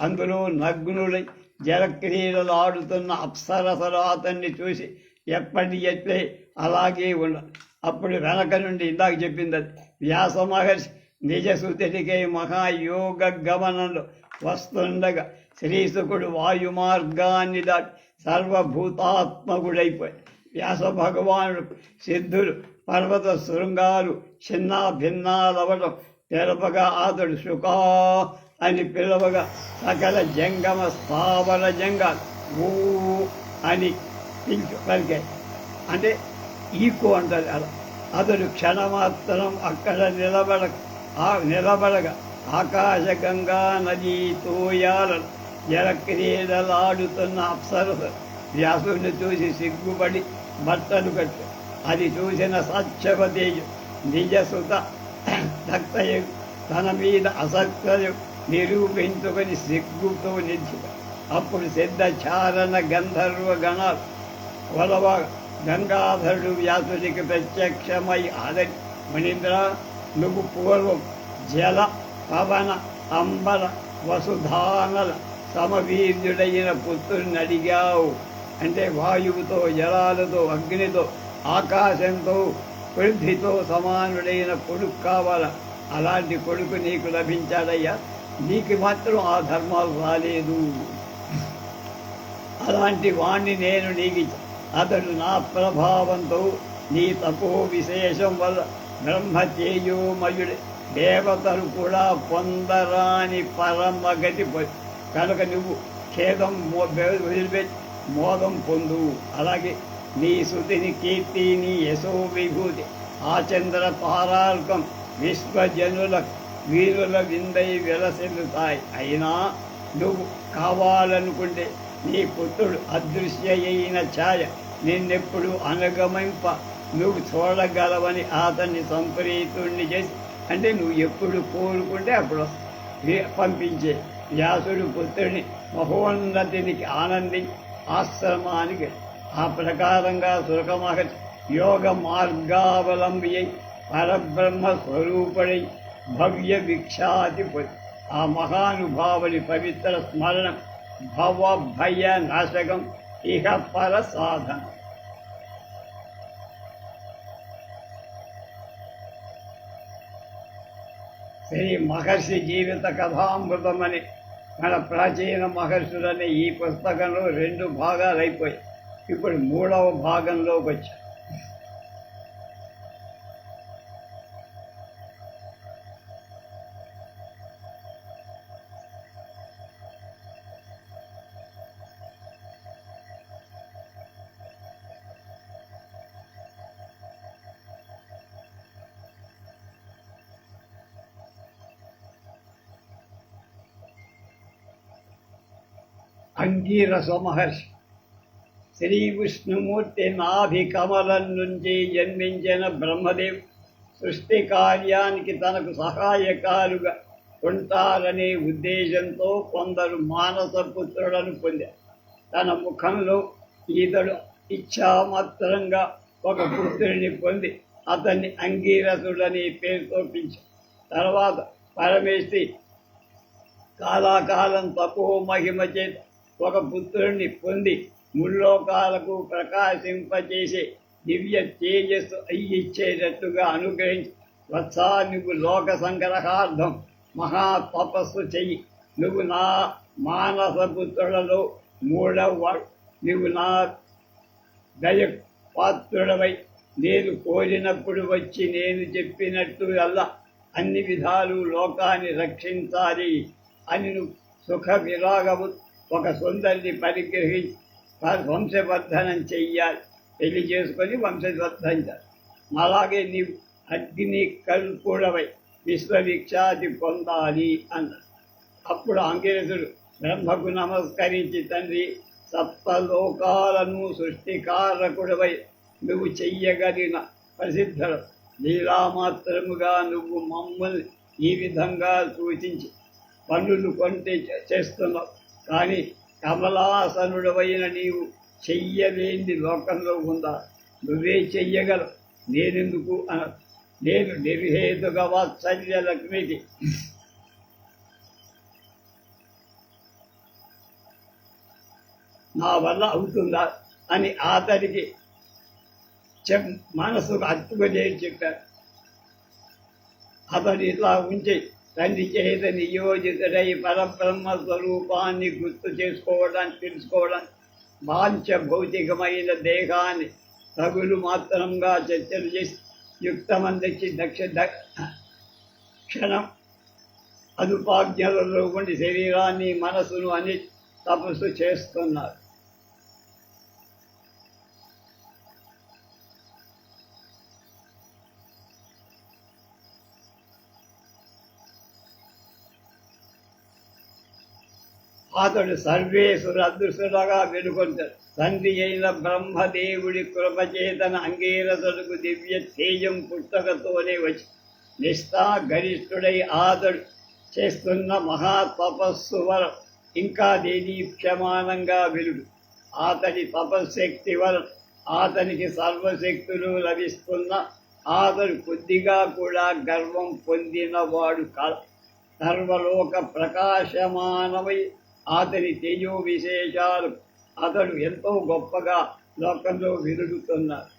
అందులో నగ్నులై జలక్రీడలు ఆడుతున్న అప్సరసలు అతన్ని చూసి ఎట్లే అలాగే ఉండాలి. అప్పుడు వెనక నుండి ఇందాక చెప్పింది అది వ్యాస మహర్షి నిజసుతికే మహాయోగ గమనంలో వస్తుండగా శ్రీశుకుడు వాయు మార్గాన్ని దాటి సర్వభూతాత్మకుడైపోయి వ్యాస భగవానుడు సిద్ధులు పర్వత శృంగాలు చిన్న భిన్నాలవడం తెలపగా అతడు శుకా అని పిలవగా సకల జంగమ స్థావర జంగాలు ఊ అని పలికాయి. అంటే ఈకో అంటారు అలా. అతడు క్షణమాత్రం అక్కడ నిలబడగా ఆకాశ గంగా నదీ తోయాలను జలక్రీడలాడుతున్న అప్సరస వ్యాసుని చూసి సిగ్గుపడి బట్టలు కట్టు. అది చూసిన సత్యవతేజు నిజసుత దత్తయు తన మీద అసక్తయు నిరూపించుకొని సిగ్గుతో నిలిచిప. అప్పుడు సిద్ధచారణ గంధర్వ గణాలు కొలవా గంగాధరుడు వ్యాసుడికి ప్రత్యక్షమై ఆదరి, మణీంద్ర, నువ్వు పూర్వం జల పవన అంబర వసుధానల సమవీర్యుడైన పుత్రుని అడిగావు. అంటే వాయువుతో, జలాలతో, అగ్నితో, ఆకాశంతో, పృథ్వీతో సమానుడైన కొడుకు కావాల. అలాంటి కొడుకు నీకు లభించాడయ్యా. నీకు మాత్రం ఆ ధర్మాలు రాలేదు. అలాంటి వాణ్ణి నేను నీకు అతడు నా ప్రభావంతో నీ తపో విశేషం వల్ల బ్రహ్మతేజోమయుడు దేవతలు కూడా పొందరాని పరమగతి కనుక నువ్వు ఖేదం వదిలిపెట్టి మోదం పొందు. అలాగే నీ శృతిని, కీర్తి, నీ యశో విభూతి ఆచంద్ర తారార్కం విశ్వజనుల వీరుల విందై విలసిల్లుతాయి. అయినా నువ్వు కావాలనుకుంటే నీ పుత్రుడు అదృశ్య అయిన ఛాయ నిన్నెప్పుడు అనుగమింప నువ్వు చూడగలవని అతన్ని సంప్రీతుణ్ణి చేసి, అంటే నువ్వు ఎప్పుడు కోరుకుంటే అప్పుడు పంపించే వ్యాసుడు పుత్రుడిని మహోన్నతినికి ఆనందించి ఆశ్రమానికి ఆ ప్రకారంగా సురకమహర్షి యోగ మార్గావలంబి అయి పరబ్రహ్మ స్వరూపుడై భవ్య విఖ్యాతి పొంది ఆ మహానుభావుని పవిత్ర స్మరణం భవభయ నాశకం ఇహ పర సాధన. శ్రీ మహర్షి జీవిత కథామృతమని మన ప్రాచీన మహర్షులని ఈ పుస్తకంలో 2 భాగాలు అయిపోయాయి. ఇప్పుడు 3వ భాగంలోకి వచ్చాం. అంగీరస మహర్షి శ్రీ విష్ణుమూర్తి నాభి కమలం నుంచి జన్మించిన బ్రహ్మదేవ్ సృష్టి కార్యానికి తనకు సహాయకాలుగా ఉంటారనే ఉద్దేశంతో కొందరు మానసపుత్రులను పొందారు. తన ముఖంలో ఈతడు ఇచ్ఛామాత్రంగా ఒక పుత్రుడిని పొంది అతన్ని అంగీరసుడని పేరుతో పిలిచారు. తర్వాత పరమేశ్వరి కాలాకాలం తపో మహిమ చేత ఒక పుత్రుడిని పొంది ముల్లోకాలకు ప్రకాశింపచేసే దివ్య తేజస్సు అయ్యిచ్చేటట్టుగా అనుగ్రహించి వత్సా నువ్వు లోక సంగ్రహార్థం మహా తపస్సు చెయ్యి. నువ్వు నా మానసపుత్రులలో మూడవవాడు. నువ్వు నా దయ పాత్రుడవై నేను కోరినప్పుడు వచ్చి నేను చెప్పినట్టు అల్లా అన్ని విధాలు లోకాన్ని రక్షించాలి అని నువ్వు సుఖ విరాగము ఒక సుందరిని పరిగ్రహించి వంశవర్ధనం చెయ్యాలి. పెళ్లి చేసుకొని వంశవర్ధనించాలి. అలాగే నీవు అగ్ని కల్పుడవై విశ్వవిఖ్యాతి పొందాలి అన్నాడు. అప్పుడు అంగిరసుడు బ్రహ్మకు నమస్కరించి, తండ్రి, సప్తలోకాలను సృష్టికారకుడవై నువ్వు చెయ్యగలిగిన ప్రసిద్ధుడు లీలామాత్రముగా నువ్వు మమ్మల్ని ఈ విధంగా సూచించి పనులు కొంటే చేస్తున్నావు. కానీ కమలాసనుడవైన నీవు చెయ్యలేని లోకంలో ఉందా? నువ్వే చెయ్యగలవు, నేనెందుకు అన. నేను నిర్హేతుక వాత్సల్య లక్ష్మికి నా వల్ల అవుతుందా అని అతడికి మనసుకు హత్తుకునేది చెప్పారు. అతడు ఇట్లా ఉంచి తండ్రి చేత నియోజితుడై పరబ్రహ్మ స్వరూపాన్ని గుర్తు చేసుకోవడానికి తెలుసుకోవడానికి వాంఛ భౌతికమైన దేహాన్ని తగులు మాత్రంగా చర్చలు చేసి యుక్తమందించి క్షణం అదుపాజ్ఞలలో ఉండి శరీరాన్ని మనసును అని తపస్సు చేస్తున్నారు. అతడు సర్వేశ్వరు అదృశ్యులుగా వెలుగొంటాడు. తండ్రి అయిన బ్రహ్మదేవుడి కృపచేతన అంగీరసులకు దివ్య తేజం పుస్తకతోనే వచ్చి నిష్ఠా గరిష్ఠుడై అతడు చేస్తున్న మహాతపస్సు వలన ఇంకా దేదీప్యమానంగా వెలుగు. అతడి తపశక్తి వలన అతనికి సర్వశక్తులు లభిస్తున్న అతడు కొద్దిగా కూడా గర్వం పొందినవాడు కాదు. సర్వలోక ప్రకాశమానమై అతని తేజో విశేషాలు అతడు ఎంతో గొప్పగా లోకంలో వెలుగుతున్నారు.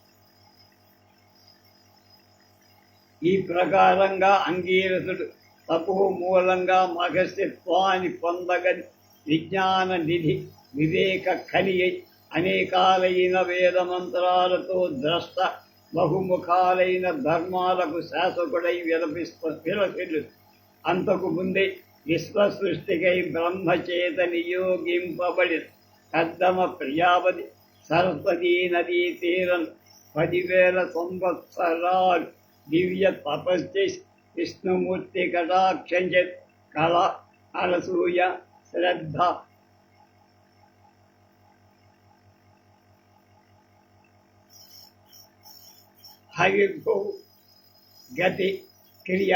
ఈ ప్రకారంగా అంగీరసుడు తపో మూలంగా మహర్షిత్వాన్ని పొందగని విజ్ఞాన నిధి వివేక ఖని అనేకాలైన వేదమంత్రాలతో ద్రష్ట బహుముఖాలైన ధర్మాలకు శాసకుడై విలసిల్లు. అంతకు ముందే విశ్వసృష్టికై బ్రహ్మచేత నియోగింపబడిన కద్దమ ప్రజాపతి సరస్వతీ నదీ తీరం 10,000 సంవత్సరాలు దివ్య తపస్సు విష్ణుమూర్తి కటాక్షం కళ అనసూయ శ్రద్ధ హరిభూ గతి క్రియ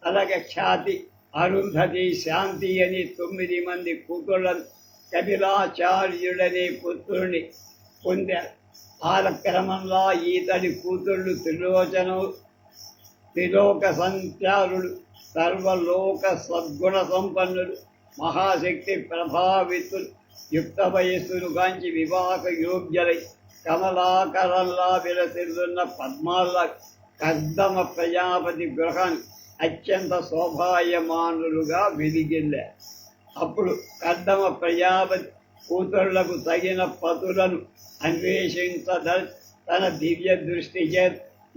అలాగే ఖ్యాతి అరుంధతి శాంతి అని 9 మంది కూతుళ్ళను కపిలాచార్యుడనే పుత్రుని పొందారు. కాలక్రమంలో ఈతడి కూతుళ్ళు త్రిలోక సంచారుడు సర్వలోక సద్గుణ సంపన్నుడు మహాశక్తి ప్రభావితులు యుక్త వయస్సును గాంచి వివాహ యోగ్యులై కమలాకరంలా విలసిల్లున్న పద్మాల్లా కర్దమ ప్రజాపతి గృహాన్ని అత్యంత శోభాయమానులుగా వెలిగిల్లారు. అప్పుడు కర్దమ ప్రజాపతి కూతుళ్లకు తగిన పతులను అన్వేషించద తన దివ్య దృష్టి చేత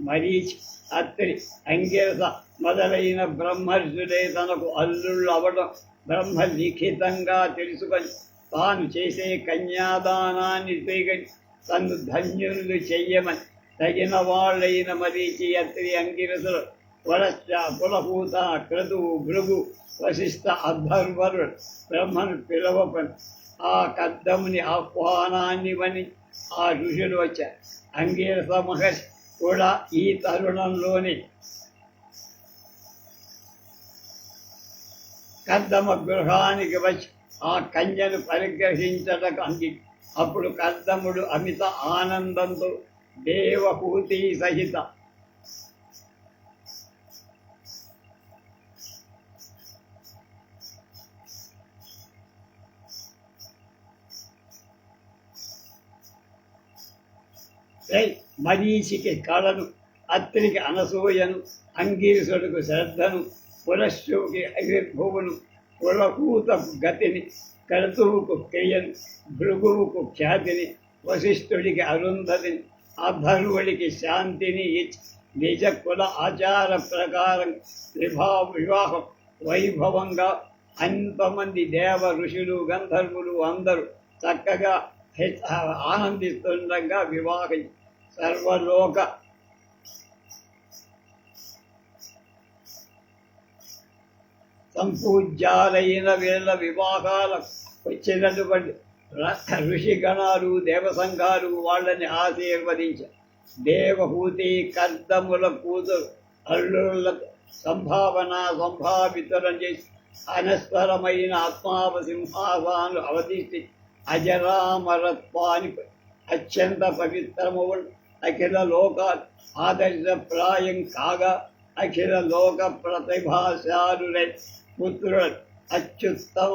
మరీచి అత్రి అంగిరస మొదలైన బ్రహ్మర్షులే తనకు అల్లుళ్ళు అవడం బ్రహ్మ లిఖితంగా తెలుసుకొని తాను చేసే కన్యాదానాన్ని స్వీకరి తను ధన్యులు చెయ్యమని తగిన వాళ్ళైన మరీచి అత్రి అంగిరసులు వరశ్చ కులభూత క్రతువు భృగు వశిష్ఠ అధర్వరుడు బ్రహ్మను పిలవపని ఆ కద్దముని ఆహ్వానాన్ని వని ఆ ఋషులు వచ్చారు. అంగీరస మహర్షి కూడా ఈ తరుణంలోనే కద్దమ గృహానికి వచ్చి ఆ కన్యను పరిగ్రహించటకు అప్పుడు కద్దముడు అమిత ఆనందంతో దేవహూతి సహిత మరీచికి కళను అత్రికి అనసూయను అంగీరసుడుకు శ్రద్ధను పురస్సుకి ఆవిర్భువును, పులకూతకు గతిని, కర్తువుకు క్రియను, భృగువుకు ఖ్యాతిని, వశిష్ఠుడికి అరుంధతిని, అధర్వుడికి శాంతిని ఇచ్చి నిజ కుల ఆచార ప్రకారం వివాహం వైభవంగా అంతమంది దేవ ఋషులు గంధర్వులు అందరూ చక్కగా ఆనందిస్తుండగా వివాహం సర్వలోక సంపూజ్యాలైన వీళ్ళ వివాహాలకు వచ్చినటువంటి ఋషిగణాలు దేవసంఘాలు వాళ్ళని ఆశీర్వదించారు. దేవహూతి కర్దముల కూతురు అల్లుళ్లకు సంభావితులను చేసి అనస్వరమైన ఆత్మావసింహాసాలు అవధిష్టి అజరామరత్వానికి అత్యంత పవిత్రము అఖిల లోక ఆదర్శప్రాయం కాగా అఖిల లోక ప్రతిభాశాలులై పుత్రుల అత్యుత్తమ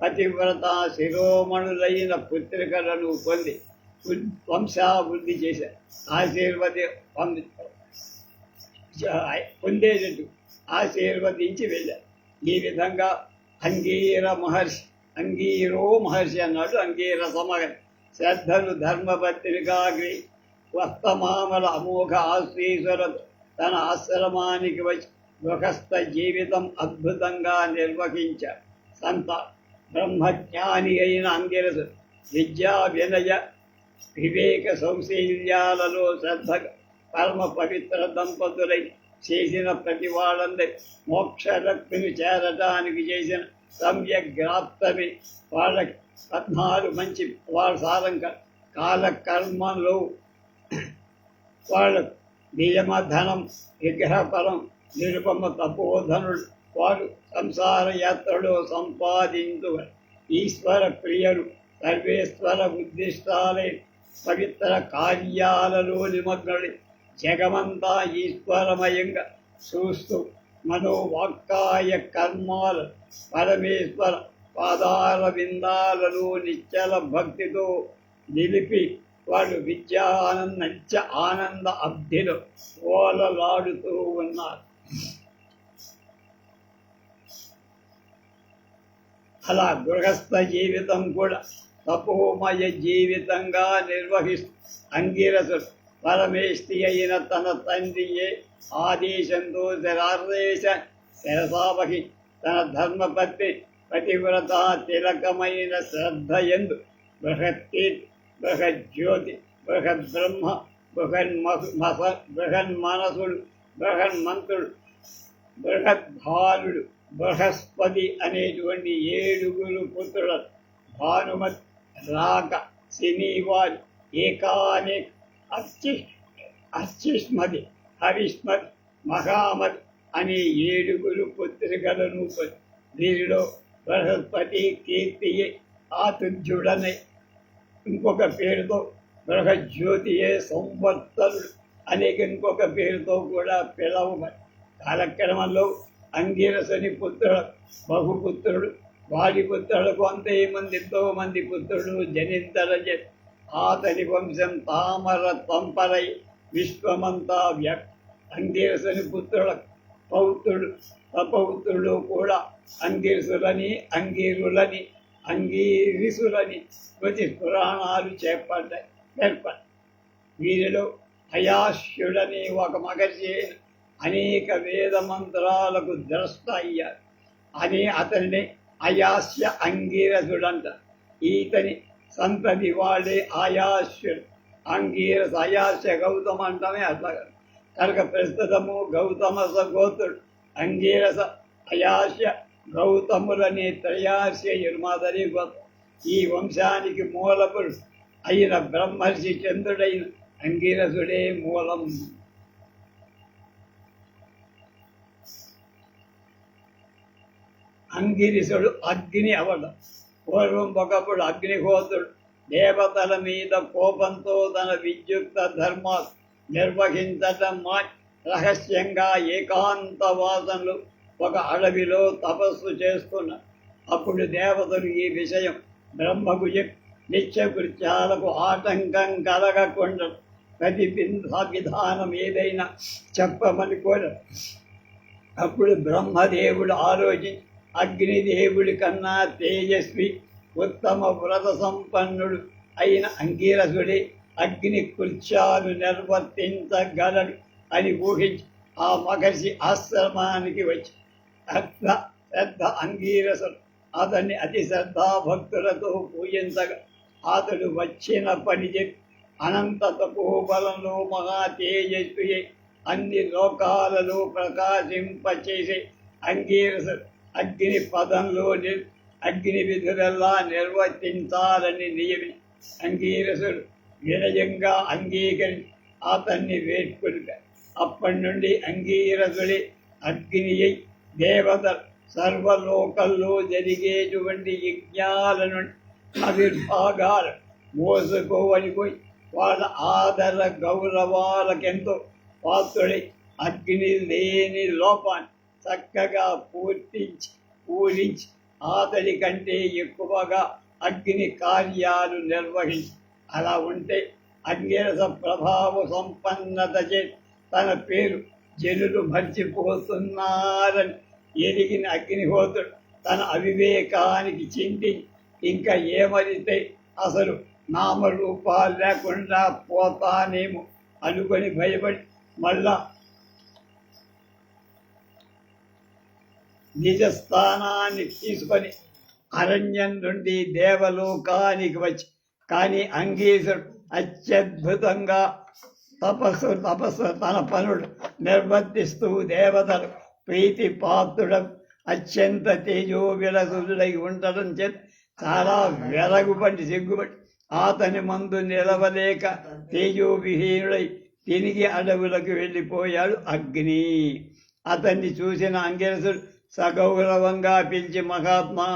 పతివ్రత శిరోమణులైన పుత్రికలను పొంది వంశాభివృద్ధి చేశారు. పొందేటట్టు ఆశీర్వదించి వెళ్ళారు. ఈ విధంగా అంగీరో మహర్షి అన్నాడు. అంగీరస మహర్షి శ్రద్ధను ధర్మపత్రిగా వర్తమామల అమోఘ ఆశ్రీశ్వరత తన ఆశ్రమానికి వచ్చి గృహస్థ జీవితం అద్భుతంగా నిర్వహించారు. సంత బ్రహ్మజ్ఞాని అయిన అంగిరసు విద్యా వినయ వివేక సౌశీల్యాలలో శ్రద్ధ పరమ పవిత్ర దంపతులై చేసిన ప్రతి వాళ్ళందరి మోక్షరక్తిని చేరటానికి చేసిన సమ్యగ్రాప్తమే వాళ్ళకి 14 మంచి వాళ్ళ సారంగా కాలకర్మలో వాళ్ళకు నియమధనం విగ్రహపరం నిరుపమ తపోధనుడు వారు సంసార యాత్రలో సంపాదించు ఈశ్వర ప్రియులు సర్వేశ్వర ఉద్దిష్టాలే పవిత్ర కార్యాలలో నిమగ్నుడి జగమంతా ఈశ్వరమయంగా చూస్తూ మనోవాక్కాయ కర్మాల పరమేశ్వర పాదార విందాలలో నిశ్చల భక్తితో నిలిపి వాళ్ళు నిత్య ఆనంద అబ్ధిలో ఓలలాడుతూ ఉన్నారు. అలా గృహస్థ జీవితం కూడా తపోమయ జీవితంగా నిర్వహిస్తూ అంగిరసుడు పరమేష్టి అయిన తన తండ్రియే ఆదేశంతో శరసావహి తన ధర్మపత్ని పతివ్రత తిలకమైన శ్రద్ధ ఎందు బృహజ్యోతి బృహద్బ్రహ్మ బృహన్మనసుడు బృహన్మంతుడు బృహద్భానుడు బృహస్పతి అనేటువంటి 7 పుత్రుల భానుమతి రాక శనివారి ఏకానేక అర్చిష్మతి హరిష్మతి మహామతి అనే 7 పుత్రికలను వీరిలో బృహస్పతి కీర్తియే ఆతుజ్యుడనే ఇంకొక పేరుతో బృహజ్యోతియే సంవత్సరుడు అనేక ఇంకొక పేరుతో కూడా పిలవబడి కాలక్రమంలో అంగిరసని పుత్రుడు బహుపుత్రుడు వాడి పుత్రులకు ఎంతో మంది పుత్రుడు జనింతరజ ఆతని వంశం తామర తంపరై విశ్వమంతా అంగిరసని పుత్రుల పౌత్రుడు అపౌత్రుడు కూడా అంగిరసులని అంగీరిసులని ప్రతి పురాణాలు ఏర్పడ్డాయి. వీరిలో అయాస్యుడని ఒక మహర్షి అనేక వేద మంత్రాలకు ద్రష్ట అయ్యారు అని అతన్ని అయాస్య అంగీరసుడంట. ఈతని సంతతి వాడే ఆయాస్యుడు. అంగీరస అయాస్య గౌతమ అంటమే అట్లా కనుక ప్రస్తుతము గౌతమ గోత్రుడు అంగీరస అయాస్య గౌతములనే త్రయాస్యులు మాదరి గోత్రం. ఈ వంశానికి మూలపురుడు అయిన బ్రహ్మర్షి చంద్రుడైన అంగీరసుడే మూలం. అంగిరిసుడు అగ్ని అవడం. పూర్వం ఒకప్పుడు అగ్నిహోత్రుడు దేవతల మీద కోపంతో తన విద్యుక్త ధర్మాలు నిర్వహించటం రహస్యంగా ఏకాంతవాసంలో ఒక అడవిలో తపస్సు చేస్తున్నారు. అప్పుడు దేవతలు ఈ విషయం బ్రహ్మకు నిత్యకృత్యాలకు ఆటంకం కలగకుండా ప్రతి విధానం ఏదైనా చెప్పమని కోరారు. అప్పుడు బ్రహ్మదేవుడు ఆలోచించి అగ్నిదేవుడి కన్నా తేజస్వి ఉత్తమ వ్రత సంపన్నుడు అయిన అంగీరసుడే అగ్ని కృత్యాలు నిర్వర్తించగలడు అని ఊహించి ఆ మహర్షి ఆశ్రమానికి వచ్చి శ్రద్ధ అంగీరసుడు అతన్ని అతి శ్రద్ధాభక్తులతో పూజించగా అతడు వచ్చిన పని చెప్పి అనంత తపోబలంలో మహా తేజస్వి అన్ని లోకాలలో ప్రకాశింపచేసే అంగీరసుడు అగ్ని పదంలో అగ్ని విధులెల్లా నిర్వర్తించాలని నియమి అంగీరసుడు వినయంగా అంగీకరించి అతన్ని వేడుకొనిగా అప్పటి నుండి అంగీరసుడి అగ్నియై దేవతలు సర్వలోకల్లో జరిగేటువంటి యజ్ఞాలను ఆవిర్భాగాలు మోసుకోవని పోయి వాళ్ళ ఆదర గౌరవాలకెంతో పాత్రుడై అగ్ని లేని లోపాన్ని చక్కగా పూరించి అతడి కంటే ఎక్కువగా అగ్ని కార్యాలు నిర్వహించి అలా ఉంటే అంగీరస ప్రభావ సంపన్నత చే తన పేరు జనులు మర్చిపోతున్నారని ఎరిగిన అగ్నిహోత్రుడు తన అవివేకానికి చింతి ఇంకా ఏమరితే అసలు నామరూపాలు లేకుండా పోతానేమో అనుకొని భయపడి మళ్ళా నిజస్థానాన్ని తీసుకొని అరణ్యం నుండి దేవలోకానికి వచ్చి కానీ అంగీరుడు అత్యద్భుతంగా తపస్సు తన పనులు నిర్వర్తిస్తూ దేవతలు ప్రీతి పాత్రుడం అత్యంత తేజో విలసుడై ఉండడం చేత చాలా వెరగుబడి సిగ్గుబడి అతని మందు నిలవలేక తేజోవిహీనుడై తిరిగి అడవులకు వెళ్ళిపోయాడు అగ్ని. అతన్ని చూసిన అంగీరసుడు సగౌరవంగా పిలిచి మహాత్మా,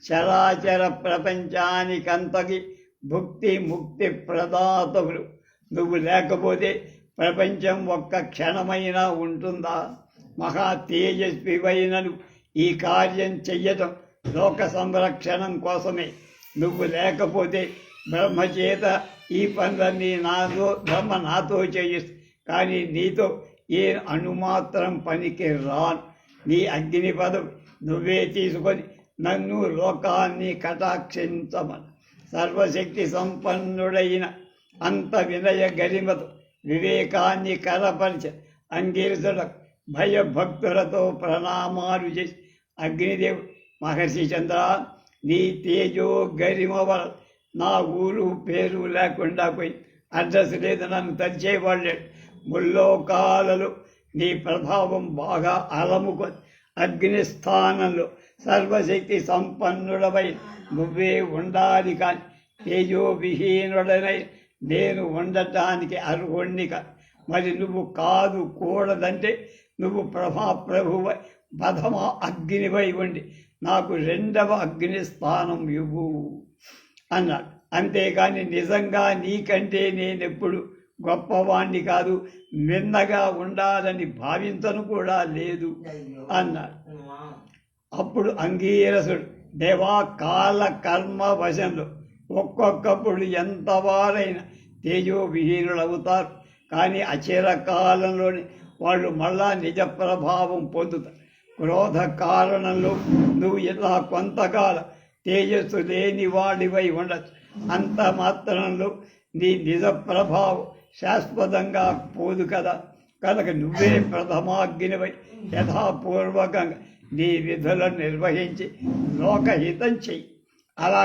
చరాచర ప్రపంచానికంతకి భుక్తి ముక్తి ప్రదాతవులు నువ్వు లేకపోతే ప్రపంచం ఒక్క క్షణమైనా ఉంటుందా? మహా తేజస్వివైనను ఈ కార్యం చెయ్యటం లోక సంరక్షణం కోసమే. నువ్వు లేకపోతే బ్రహ్మచేత ఈ పనులన్నీ బ్రహ్మ నాతో చేయిస్తు, కానీ నీతో ఏ అణుమాత్రం పనికి రాను. నీ అగ్ని పదవి నువ్వే తీసుకొని నన్ను లోకాన్ని కటాక్షించమని సర్వశక్తి సంపన్నుడైన అంత వినయ గరిమతో వివేకాన్ని కరపరిచ అంగీరసులకు భయభక్తులతో ప్రణామాలు చేసి అగ్నిదేవుడు, మహర్షి చంద్ర, నీ తేజో గరిమ వల్ల నా ఊరు పేరు లేకుండా పోయి అడ్రస్ లేదు, నన్ను తరిచేవాళ్ళు ముల్లోకాలలో నీ ప్రభావం బాగా అలముకొని అగ్నిస్థానంలో సర్వశక్తి సంపన్నుడవై నువ్వే ఉండాలి. కానీ తేజోవిహీనుడనై నేను ఉండటానికి అర్హుణ్ణి కాదు. మరి నువ్వు కాదు కూడదంటే నువ్వు ప్రభువై ప్రథమ అగ్నివై ఉండి నాకు రెండవ అగ్ని స్థానం ఇవ్వు అన్నాడు. అంతేగాని నిజంగా నీకంటే నేనెప్పుడు గొప్పవాణ్ణి కాదు, మిన్నగా ఉండాలని భావించను కూడా లేదు అన్నాడు. అప్పుడు అంగీరసుడు, దేవా, కాల కర్మ వశంలో ఒక్కొక్కప్పుడు ఎంతవారైనా తేజోవిహీనులవుతారు. కానీ అచిరకాలంలోని వాళ్ళు మళ్ళా నిజ ప్రభావం పొందుతారు. క్రోధ కారణంలో నువ్వు ఇలా కొంతకాలం తేజస్సు లేని వాడివై ఉండచ్చు. అంత మాత్రంలో నీ నిజ ప్రభావం శాశ్వతంగా పోదు కదా. కనుక నువ్వే ప్రథమాగ్నివై యథాపూర్వకంగా నీ విధులను నిర్వహించి లోకహితం చెయ్యి. అలా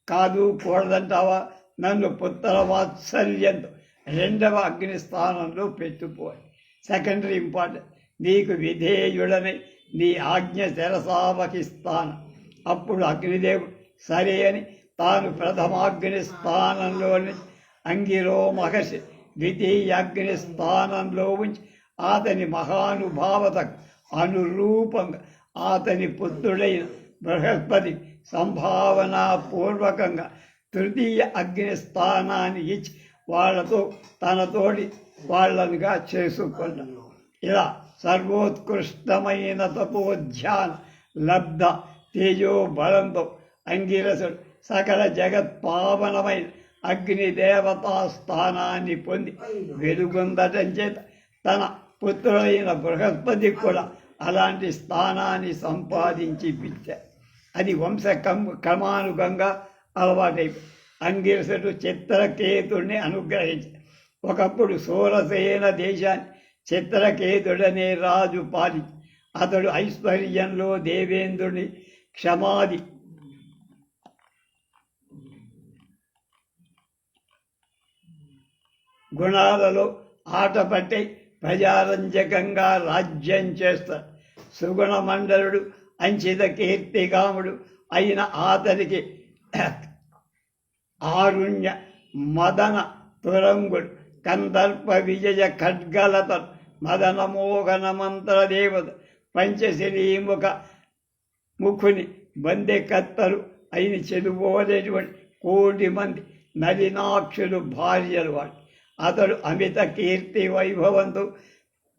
కాదు కూడదంటావా? నన్ను పుత్ర వాత్సల్యంతో రెండవ అగ్ని స్థానంలో పెట్టుకోవాలి. Secondary important. నీకు విధేయుడని నీ ఆజ్ఞ శిరసావహిస్తాను. అప్పుడు అగ్నిదేవుడు సరే అని తాను ప్రథమాగ్ని స్థానంలోని అంగిరో మహర్షి ద్వితీయ అగ్ని స్థానంలో ఉంచి అతని మహానుభావతకు అనురూపంగా అతని పుత్రుడైన బృహస్పతి సంభావనాపూర్వకంగా తృతీయ అగ్ని స్థానాన్ని ఇచ్చి వాళ్లతో తనతోటి వాళ్ళనుగా చేసుకున్నాడు. ఇలా సర్వోత్కృష్టమైన తపోధ్యాన లబ్ధ తేజో బలంతో అంగిరసుడు సకల జగత్పావనమైన అగ్నిదేవతా స్థానాన్ని పొంది వెలుగొందటం చేత తన పుత్రులైన బృహస్పతికి కూడా అలాంటి స్థానాన్ని సంపాదించి ఇప్పించారు. అది క్రమానుగంగా అలవాటైపోయి అంగిరసుడు చిత్రకేతుడిని అనుగ్రహించారు. ఒకప్పుడు సూరసేన దేశాన్ని చిత్రకేతుడనే రాజు పాలించి అతడు ఐశ్వర్యంలో దేవేంద్రుని క్షమాది గుణాలలో ఆటపట్టి ప్రజారంజకంగా రాజ్యం చేస్తారు. సుగుణమండలుడు అంచిత కీర్తిగాముడు అయిన అతనికి ఆరుణ్య మదన తురంగుడు కందర్ప విజయ ఖడ్గలత మదన మోహన మంత్ర దేవత పంచశిలీముఖ ముఖుని బందె కత్తరు అయిన చెదుబోలేటువంటి 1,000,000 మంది నలినాక్షులు భార్యలు వాడు. అతడు అమిత కీర్తి వైభవంతో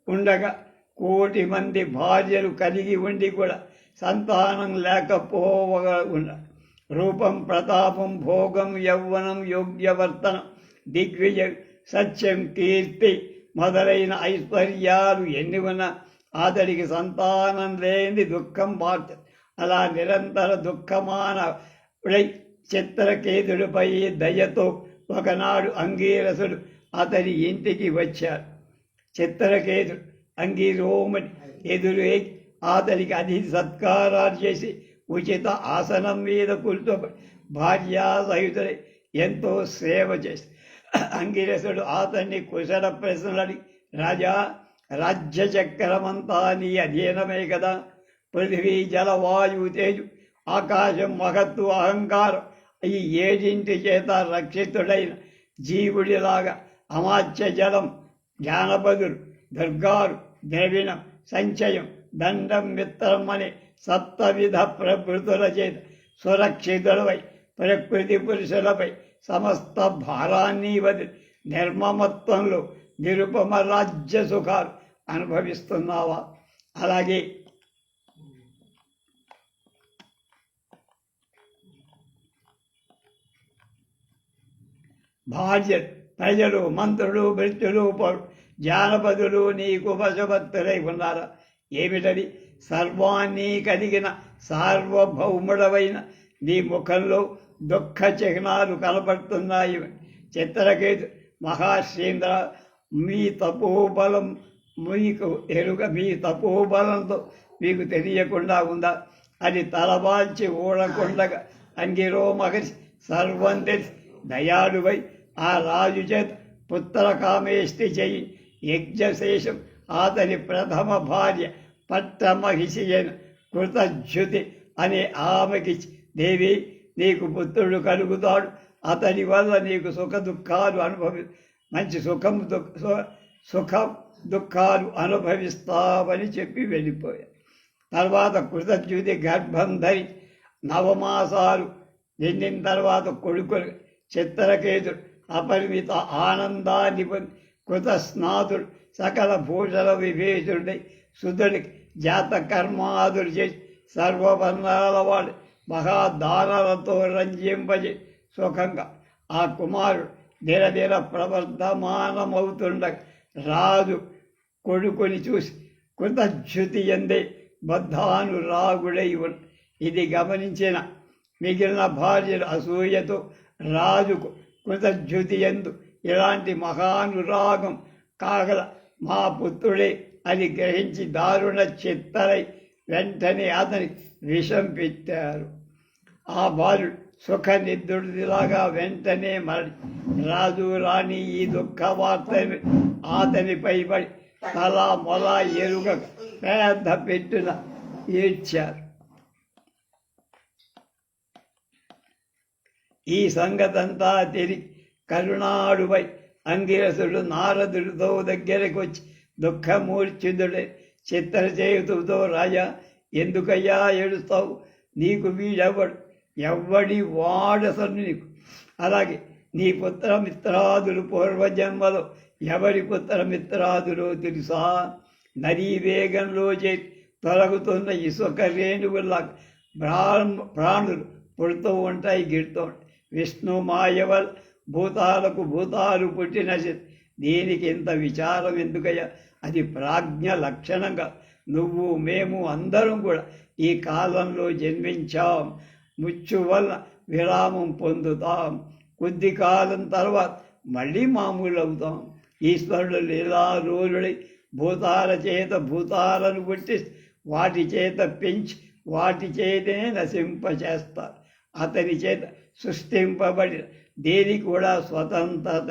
ఉండగా 1,000,000 మంది భార్యలు కలిగి ఉండి కూడా సంతానం లేకపోవగా ఉన్నాడు. రూపం, ప్రతాపం, భోగం, యౌవనం, యోగ్యవర్తనం, దిగ్విజయం, సత్యం, కీర్తి మొదలైన ఐశ్వర్యాలు ఎన్ని ఉన్నా అతడికి సంతానం లేని దుఃఖం బాధ్యత. అలా నిరంతర దుఃఖమానవుడై చిత్రకేతుడిపై దయతో ఒకనాడు అంగీరసుడు అతని ఇంటికి వచ్చాడు. చిత్రకేతుడు అంగీరోముని ఎదురు అతనికి అతిథి సత్కారాలు చేసి ఉచిత ఆసనం మీద కూర్చోబడి భార్యా సహితుడై ఎంతో సేవ చేసి అంగిరసుడు అతన్ని కుశల ప్రశ్నలు అడిగి, రాజా, రాజ్య చక్రమంతా నీ అధీనమే కదా. పృథివీ, జలవాయు, తేజు, ఆకాశం, మహత్తు, అహంకారం ఈ 7 చేత రక్షితుడైన జీవుడిలాగా అమాత్య జలం, జ్ఞానపదులు, దుర్గాలు, ద్రవిణం, సంచయం, దండం, మిత్రం అనే 7 ప్రకృతుల చేత సురక్షితులపై ప్రకృతి పురుషులపై సమస్త భారాన్ని వదిలి నిర్మమత్వంలో నిరుపమ రాజ్య సుఖాలు అనుభవిస్తున్నావా? అలాగే భార్య, ప్రజలు, మంత్రులు, భృత్యులు, జానపదులు నీకు వశభక్తులై ఉన్నారా? ఏమిటది? సర్వాన్ని కలిగిన సార్వభౌముడవైన నీ ముఖంలో దుఃఖ చిహ్నాలు కనపడుతున్నాయి. చిత్రకేతు, మహాశ్రీంద్ర, మీ తపోబలం మీకు ఎరుక, మీ తపోబలంతో మీకు తెలియకుండా ఉందా? అది తలవాల్చి ఊడకుండగా అంగిరో మహర్షి సర్వం తెలిసి దయాళువై ఆ రాజు చేత పుత్రకామేష్టి చెయ్యి యజ్ఞశేషం అతని ప్రథమ భార్య పట్టమహిషి అయిన కృతజ్యుతి అనే ఆమెకి, దేవి, నీకు పుత్రుడు కలుగుతాడు. అతని వల్ల నీకు సుఖ దుఃఖాలు మంచి సుఖం దుఃఖాలు అనుభవిస్తావని చెప్పి వెళ్ళిపోయారు. తర్వాత కృతజ్యుతి గర్భం ధరి 9 మాసాలు నిండిన తర్వాత కొడుకులు చిత్రకేతుడు అపరిమిత ఆనందాన్ని పొంది కృతస్నాతుడు సకల భూషణ విభేషుడై సుధుడికి జాతకర్మాదులు చేసి సర్వవర్ణాల వాడు మహాదానాలతో రంజింపజే సుఖంగా ఆ కుమారుడు దినదిన ప్రవర్ధమానమవుతుండగా రాజు కొడుకుని చూసి కృతజ్యుతి ఎందే బద్ధానురాగుడై ఉన్న. ఇది గమనించిన మిగిలిన భార్యలు అసూయతో రాజుకు కృతజ్యుతి ఎందు ఇలాంటి మహానురాగం కాగల, మా పుత్రుడే అని గ్రహించి దారుణ చిత్తరై వెంటనే అతని విషం పెట్టారు. ఆ బాలుడు సుఖ నిద్రుడిలాగా వెంటనే మరలి రాజు రాణి ఈ దుఃఖ వార్తని అతనిపై పడి తల మొల ఎరుగ పెద్ద పెట్టున ఏడ్చారు. ఈ సంగతంతా తిరిగి కరుణాడుపై అంగిరసుడు నారదుడితో దగ్గరకు వచ్చి దుఃఖమూర్ఛితుడై చిత్రచేతుతో, రాజా, ఎందుకయ్యా ఏడుస్తావు? నీకు వీడెవడు? ఎవ్వడి వాడసలు నీకు? అలాగే నీ పుత్రమిత్రాదులు పూర్వజన్మలో ఎవరి పుత్రమిత్రాదులో తెలుసా? నదీ వేగంలో చేసి తొలగుతున్న ఇసుక రేణువులా ప్రాణులు పుడుతూ ఉంటాయి, గిడుతూ ఉంటాయి. విష్ణు మాయవల్ భూతాలకు భూతాలు పుట్టిన దీనికి ఇంత విచారం ఎందుకయ్యా? అది ప్రాజ్ఞ లక్షణంగా నువ్వు మేము అందరం కూడా ఈ కాలంలో జన్మించాం. మృత్యు వల్ల విరామం పొందుతాం. కొద్ది కాలం తర్వాత మళ్ళీ మామూలు అవుతాం. ఈశ్వరుడు లీలారూరుడై భూతాల చేత భూతాలను పుట్టి వాటి చేత పెంచి వాటి చేతనే నశింపచేస్తారు. అతని చేత సృష్టింపబడి దేని కూడా స్వతంత్రత.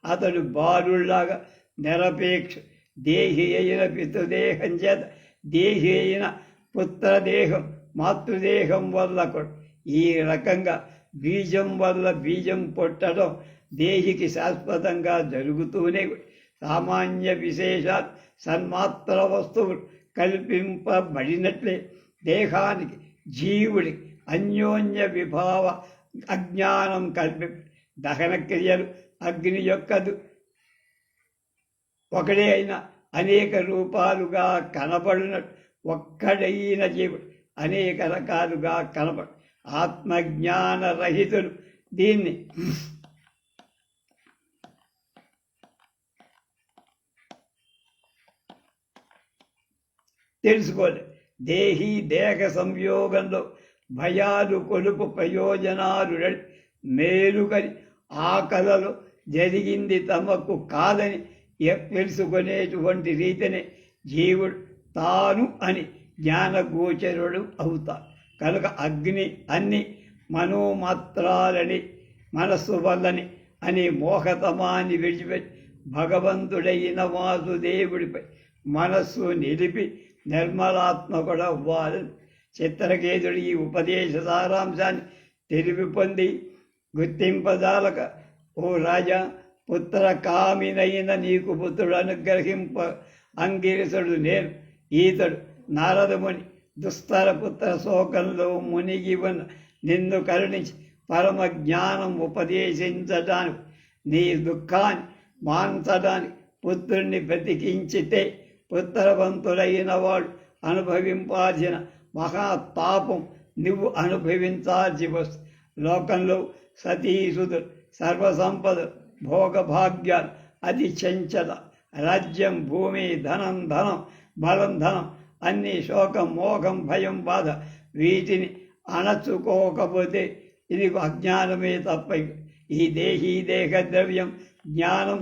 అతడు బాలుళ్లాగా నిరపేక్ష. దేహి అయిన పితృదేహం చేత దేహి అయిన పుత్రదేహం మాతృదేహం వల్ల కూడా ఈ రకంగా బీజం వల్ల బీజం పుట్టడం దేహికి శాశ్వతంగా జరుగుతూనే సామాన్య విశేషాలు సన్మాత్ర వస్తువులు కల్పింపబడినట్లే దేహానికి జీవుడికి అన్యోన్య విభావ అజ్ఞానం దహన క్రియలు అగ్ని యొక్కదు ఒకడే అయిన అనేక రూపాలుగా కనబడినట్టు ఒక్కడైన జీవుడు అనేక రకాలుగా కనబడు. ఆత్మజ్ఞాన రహితులు దీన్ని తెలుసుకోలేదు. దేహీ దేహ సంయోగంలో భయాలు కొలుపు ప్రయోజనాలు మేలుకని ఆ కళలో జరిగింది తమకు కాదని తెలుసుకునేటువంటి రీతిని జీవుడు తాను అని జ్ఞానగోచరుడు అవుతాడు. కనుక అగ్ని అన్ని మనోమాత్రాలని మనస్సు వల్లని అని మోహతమాన్ని విడిచిపెట్టి భగవంతుడైన వాసుదేవుడిపై మనస్సు నిలిపి నిర్మలాత్మకుడు అవ్వాలని చిత్రకేతుడు ఈ ఉపదేశ సారాంశాన్ని తెలివి పొంది గుర్తింపజాలక, ఓ రాజా, పుత్ర కామినైన నీకు పుత్రుడు అనుగ్రహింప అంగీరసుడు నేను. ఈతడు నారదముని దుస్తర పుత్ర శోకంలో మునిగి ఉన్న నిన్ను కరుణించి పరమ జ్ఞానం ఉపదేశించడానికి నీ దుఃఖాన్ని మాన్చడానికి పుత్రుణ్ణి బ్రతికించితే పుత్రవంతులైన వాడు అనుభవింపాల్సిన మహాతాపం నువ్వు అనుభవించాల్సి వస్తుంది. లోకంలో సతీసుదులు సర్వసంపద భోగభాగ్యాలు అతి చంచల రాజ్యం భూమి ధనం బలం అన్ని శోకం మోహం భయం బాధ వీటిని అణచుకోకపోతే ఇది అజ్ఞానమే తప్ప. ఈ దేహ ద్రవ్యం జ్ఞానం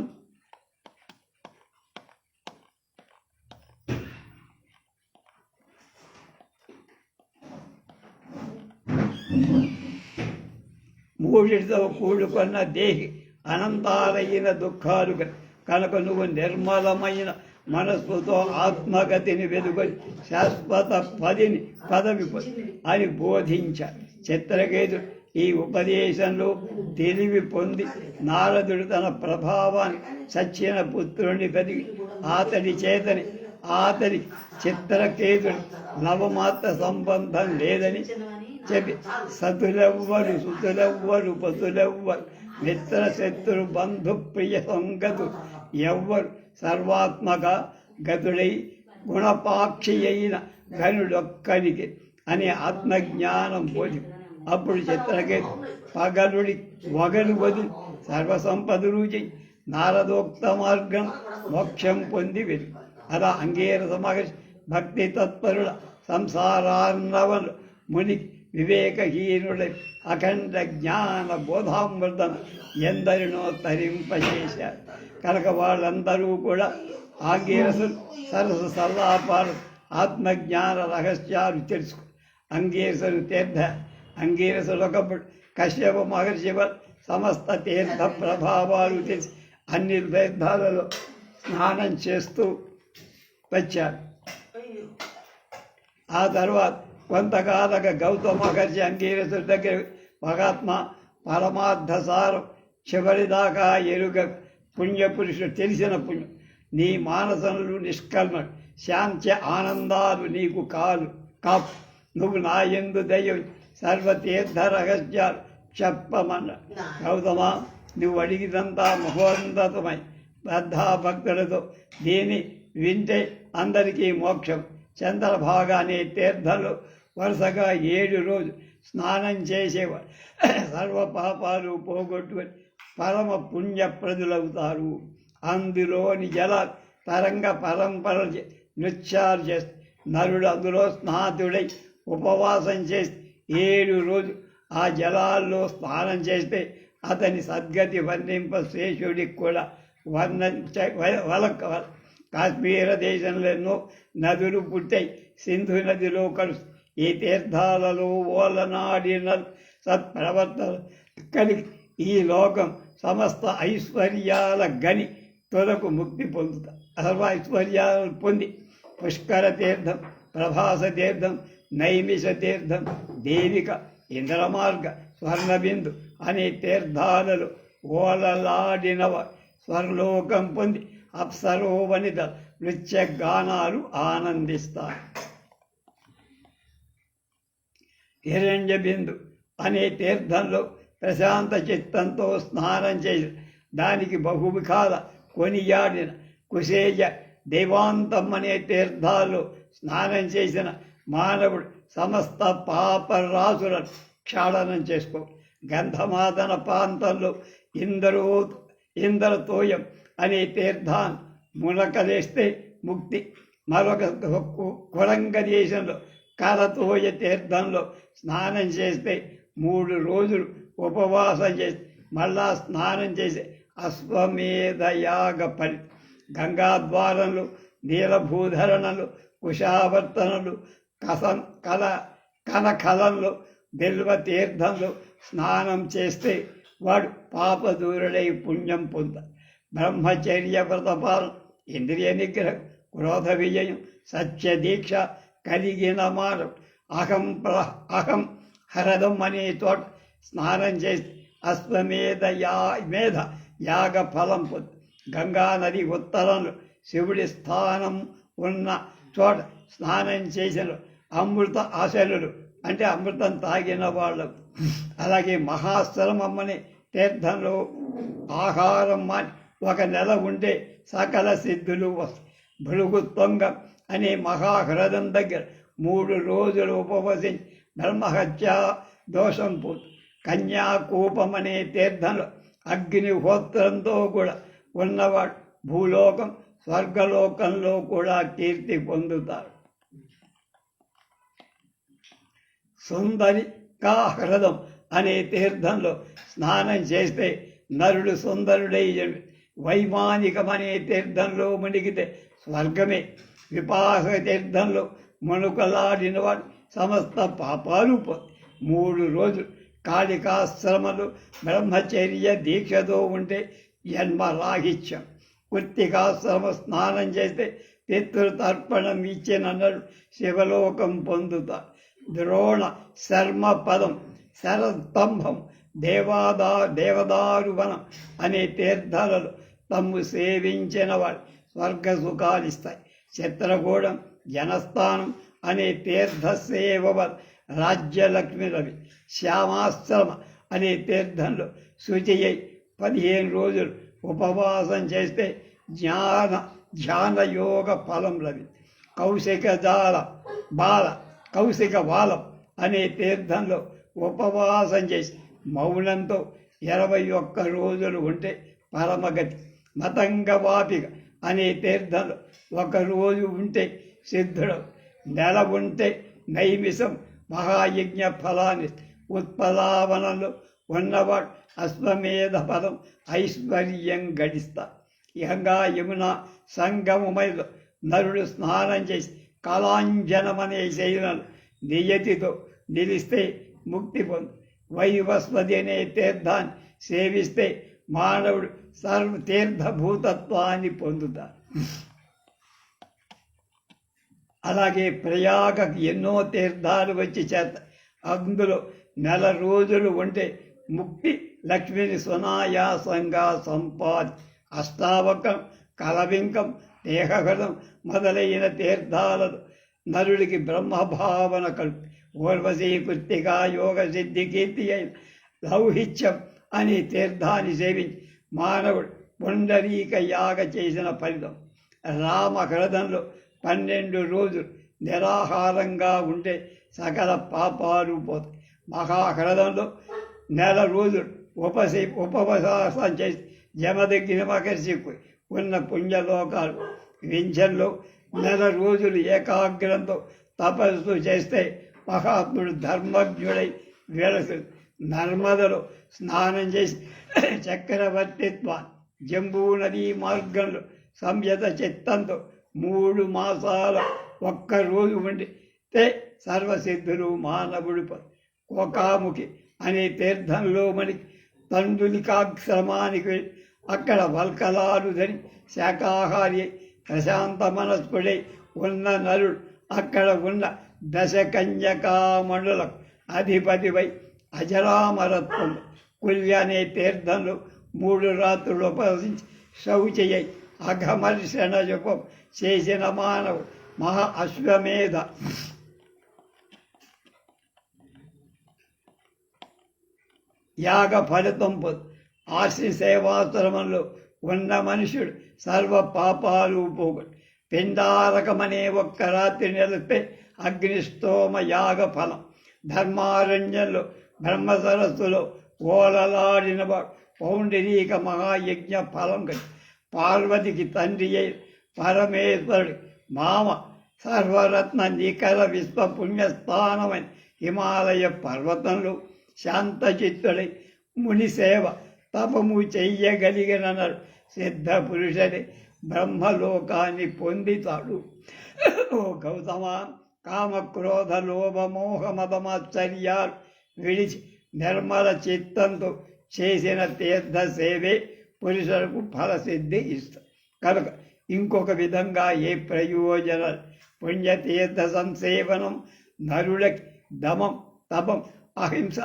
మూడితో కూడుకున్న దేహి అనంతాలైన దుఃఖాలు కనుక నువ్వు నిర్మలమైన మనస్సుతో ఆత్మగతిని వెలుగొని శాశ్వత పదవి అని బోధించారు. చిత్రకేతుడు ఈ ఉపదేశంలో తెలివి పొంది నారదుడు తన ప్రభావాన్ని సచ్చిన పుత్రుని బతికి అతడి చిత్రకేతుడు నవమాత్ర సంబంధం లేదని చెప్పి సతులెవ్వరు సుతులెవ్వరు పతులెవ్వరు మిత్ర శత్రు బంధు ప్రియ సంగతు ఎవ్వరు సర్వాత్మక గతుడై గుణపాక్షి అయిన ఘనుడొక్కడికి అని ఆత్మజ్ఞానం పోలి. అప్పుడు చిత్రకేతు వగలు వదిలి సర్వసంపదలు చెయ్యి నారదోక్త మార్గం మోక్షం పొంది వెళ్ళి. అలా అంగీరస మహర్షి భక్తి తత్పరుల సంసారార్ణవలు ముని వివేకహీనుడై అఖండ జ్ఞాన బోధామృతం ఎందరినో తరింపచేశారు. కనుక వాళ్ళందరూ కూడా ఆంగీరసులు సరస సల్లాపాలు ఆత్మజ్ఞాన రహస్యాలు తెలుసుకో. అంగీరసులు ఒకప్పుడు కశ్యప మహర్షి సమస్త తీర్థ ప్రభావాలు తెలిసి అన్ని తీర్థాలలో స్నానం చేస్తూ వచ్చారు. ఆ తర్వాత కొంతకాలక గౌతమ మహర్షి అంగీరసుడి దగ్గర మహాత్మ పరమార్థసారం చివరిదాకా ఎరుగ పుణ్యపురుషుడు తెలిసిన పుణ్యం నీ మానసనులు నిష్కల్మడు శాంత్య ఆనందాలు నీకు కాపు నువ్వు నా యందు దయ సర్వతీర్థ రహస్యాలు చెప్పమన్న. గౌతమ, నువ్వు అడిగినంతా మహోన్నతమై శ్రద్ధాభక్తులతో దీన్ని వింటే అందరికీ మోక్షం. చంద్రభాగానే తీర్థంలో వరుసగా 7 రోజులు స్నానం చేసేవారు సర్వ పాపాలు పోగొట్టుకొని పరమ పుణ్యప్రదులవుతారు. అందులోని జల తరంగ పరంపర నృత్యాలు చేస్తే నరుడు అందులో స్నాతుడై ఉపవాసం చేసి 7 రోజులు ఆ జలాల్లో స్నానం చేస్తే అతని సద్గతి వర్ణింప శేషుడికి కూడా కాశ్మీర దేశంలో ఎన్నో నదులు పుట్టాయి. సింధు నదిలో కలుసు ఈ తీర్థాలలో ఓలనాడిన సత్ప్రవర్తన కలిగి ఈ లోకం సమస్త ఐశ్వర్యాల గని తొలకు ముక్తి పొందుతా. సర్వ ఐశ్వర్యాలను పొంది పుష్కర తీర్థం, ప్రభాస తీర్థం, నైమిష తీర్థం, దేవిక, ఇంద్రమార్గ, స్వర్ణబిందు అనే తీర్థాలలో ఓలలాడినవ స్వర్లోకం పొంది అప్సరోవనిత నృత్య గానాలు ఆనందిస్తారు. హిరణ్య బిందు అనే తీర్థంలో ప్రశాంత చిత్తంతో స్నానం చేసి దానికి బహువికాల కొనియాడిన కుశేజ దేవాంతం అనే తీర్థాల్లో స్నానం చేసిన మానవుడు సమస్త పాపరాశులను క్షాళనం చేసుకో. గంధమాదన ప్రాంతంలో ఇంద్రతోయం అనే తీర్థాన్ని మునకలేస్తే ముక్తి. మరొక కురంగ దేశంలో కరతోయ తీర్థంలో స్నానం చేస్తే 3 రోజులు ఉపవాసం చేసి మళ్ళా స్నానం చేసి అశ్వమేధ యాగ ఫలి. గంగాద్వారంలో నీలభూధరణలు, కుశావర్తనలు, కనకలంలో బిల్వ తీర్థంలో స్నానం చేస్తే వాడు పాపదూరుడై పుణ్యం పొందాడు. బ్రహ్మచర్య వ్రతపాలన, ఇంద్రియ నిగ్రహం, క్రోధ విజయం, సత్యదీక్ష కలిగిన మానవుడు అహం హరదం అనే చోట స్నానం చేసి అశ్వమేధ యాగ ఫలం పొంది. గంగా నది ఉత్తరంలో శివుడి స్థానం ఉన్న చోట స్నానం చేసిన అమృత ఆశనులు అంటే అమృతం తాగిన వాళ్ళకు. అలాగే మహాశ్రమమ్మని తీర్థంలో ఆహారం మాని 1 నెల ఉంటే సకల సిద్ధులు వస్తాయి. భృగు తొంగం అనే మహాహ్రదం దగ్గర 3 రోజులు ఉపవసించి బ్రహ్మహత్యా దోషం పోతు. కన్యాకూపం అనే తీర్థంలో అగ్నిహోత్రంతో కూడా ఉన్నవాడు భూలోకం, స్వర్గలోకంలో కూడా కీర్తి పొందుతారు. సుందరికా హ్రదం అనే తీర్థంలో స్నానం చేస్తే నరుడు సుందరుడై వైమానికమనే తీర్థంలో మునిగితే స్వర్గమే. విపాక తీర్థంలో మునుకలాడినవాడు సమస్త పాపాలు 3 రోజులు కాళికాశ్రమలు బ్రహ్మచర్య దీక్షతో ఉంటే జన్మరాహిత్యం. కృత్తికాశ్రమ స్నానం చేస్తే పితృతర్పణం ఇచ్చినన్నాడు శివలోకం పొందుతారు. ద్రోణ శర్మ పదం, శరస్తంభం, దేవదారువనం అనే తీర్థాలలో తమ్ము సేవించిన వాడు స్వర్గ సుఖాలిస్తాయి. చిత్రకూడం, జనస్థానం అనే తీర్థ సేవ రాజ్యలక్ష్మి రవి. శ్యామాశ్రమ అనే తీర్థంలో శుచి అయి 15 రోజులు ఉపవాసం చేస్తే ధ్యానయోగ ఫలం లభి. కౌశిక బాలం అనే తీర్థంలో ఉపవాసం చేసి మౌనంతో 21 రోజులు ఉంటే పరమగతి. మతంగవాపిక అనే తీర్థంలో 1 రోజు ఉంటే సిద్ధుడు. నెల ఉంటే నైమిషం మహాయజ్ఞ ఫలాన్ని. ఉత్పలావనంలో ఉన్నవాడు అశ్వమేధ పదం ఐశ్వర్యం గడిస్తా. గంగా యమున సంగమమైలో నరుడు స్నానం చేసి కళాంజనమనే శైలను నియతితో నిలిస్తే ముక్తి పొందు. వైవస్వతి అనే తీర్థాన్ని సేవిస్తే మానవుడు సర్వతీర్థభూతత్వాన్ని పొందుతాడు. అలాగే ప్రయాగకు ఎన్నో తీర్థాలు వచ్చి చేస్తాయి. అందులో 1 రోజులు ఉంటే ముక్తి. లక్ష్మిని సునాయాసంగా సంపాది. అష్టావకం, కలవింకం, దేహగతం మొదలైన తీర్థాలను నరుడికి బ్రహ్మభావన కలుపు. ఊర్వశీ కృత్తికా యోగ సిద్ధి కీర్తి అయిన లౌహిత్యం అనే తీర్థాన్ని సేవించి మానవుడు పుండరీక యాగ చేసిన ఫలితం. రామహృదంలో 12 రోజులు నిరాహారంగా ఉంటే సకల పాపాలు పోతాయి. మహాహృదంలో 1 రోజులు ఉపవాసం చేసి జమదగ్గిన మకర్షికు ఉన్న పుణ్యలోకాలు. వింధ్యంలో నెల రోజులు ఏకాగ్రంతో తపస్సు చేస్తే మహాత్ముడు ధర్మజ్ఞుడై వెలసు. నర్మదలో స్నానం చేసి చక్రవర్తిత్వ జంబూ నదీ మార్గంలో సంయత చిత్తంతో 3 మాసాల ఒక్కరోజు ఉండితే సర్వసిద్ధులు మానవుడు కోకాముఖి అనే తీర్థంలో మనకి తండులికాశ్రమానికి వెళ్ళి అక్కడ వల్కలాలు ధరి శాకాహారి ప్రశాంత మనస్కుడై ఉన్న నరుడు అక్కడ ఉన్న దశకన్యకామణులకు అధిపతిపై అజరామరత్వం కుల్య అనే తీర్థంలో 3 రాత్రులు ఉపవసించి శౌచయ్యి అఘమర్షణ జపం చేసిన మానవుడు మహా అశ్వమేధ యాగ ఫలితం ఆశ్రి సేవాశ్రమంలో ఉన్న మనుషుడు సర్వ పాపాలు పోగొట్టు పిండారకమనే ఒక్క రాత్రి నిలిపే అగ్నిస్తోమ యాగ ఫలం. ధర్మారణ్యంలో బ్రహ్మ సరస్సులో ఓలలాడిన పౌండరీక మహాయజ్ఞ ఫలం కలి పార్వతికి తండ్రి అయి పరమేశ్వరుడి మామ సర్వరత్న నికర విశ్వ పుణ్యస్థానమైన హిమాలయ పర్వతంలో శాంతచిత్తుడై ముని సేవ తపము చెయ్యగలిగినన్నాడు. సిద్ధ పురుషుడి బ్రహ్మలోకాన్ని పొందితాడు. ఓ గౌతమ, కామక్రోధ లోభ మోహ మదమాశ్చర్యాలు విడిచి నిర్మల చిత్తంతో చేసిన తీర్థ సేవే పురుషులకు ఫలసిద్ధి ఇస్తుంది. కనుక ఇంకొక విధంగా ఏ ప్రయోజనాలు పుణ్యతీర్థ సంసేవనం నరులకి దమం తపం అహింస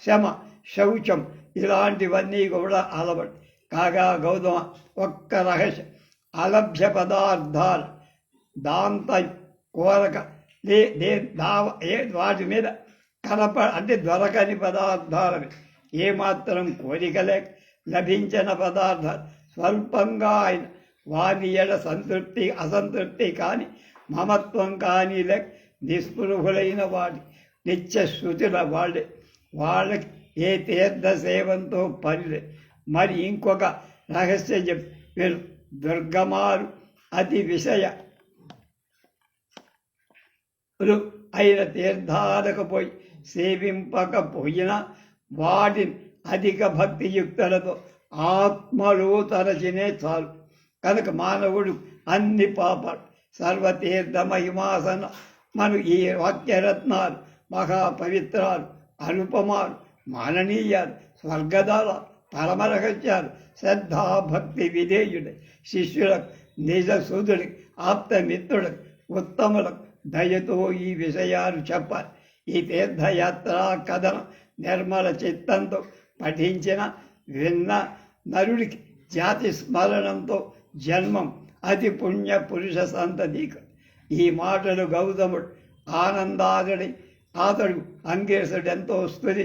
శమ శౌచం ఇలాంటివన్నీ కూడా అలవాటు కాగా గౌతమ ఒక్క రహస్యం అలభ్య పదార్థాలు దాంత కోరక వాటి మీద అంటే దొరకని పదార్థాలు ఏమాత్రం కోరిక లేక లభించిన పదార్థాలు స్వల్పంగా అయిన వారి ఎడ సంతృప్తి అసంతృప్తి కానీ మమత్వం కానీ లేక నిస్పృహులైన వాటి నిత్యశ్రుతుల వాళ్ళకి ఏ తీర్థ సేవంతో పనిలే. మరి ఇంకొక రహస్యం వీరు దుర్గమాలు అతి విషయ అయిన తీర్థాలకు పోయి సేవింపకపోయినా వాటిని అధిక భక్తియుక్తులతో ఆత్మలో తరచినే చాలు. కనుక మానవుడు అన్ని పాపాలు సర్వతీర్థ మహిమాసన మన ఈ వాక్యరత్నాలు మహాపవిత్రాలు అనుపమాలు మాననీయాలు స్వర్గదాలు పరమరహస్యాలు శ్రద్ధాభక్తి విధేయుడు శిష్యులకు నిజ సూదుడికి ఆప్తమిత్రుడికి ఉత్తములకు దయతో ఈ విషయాలు చెప్పాలి. ఈ తీర్థయాత్రా కథనం నిర్మల చిత్తంతో పఠించిన విన్న నరుడికి జాతి స్మరణంతో జన్మం అతి పుణ్య పురుష సంతతిక. ఈ మాటలు గౌతముడు ఆనందాదుడి అతడు అంగిరసుడు ఎంతో స్తుతి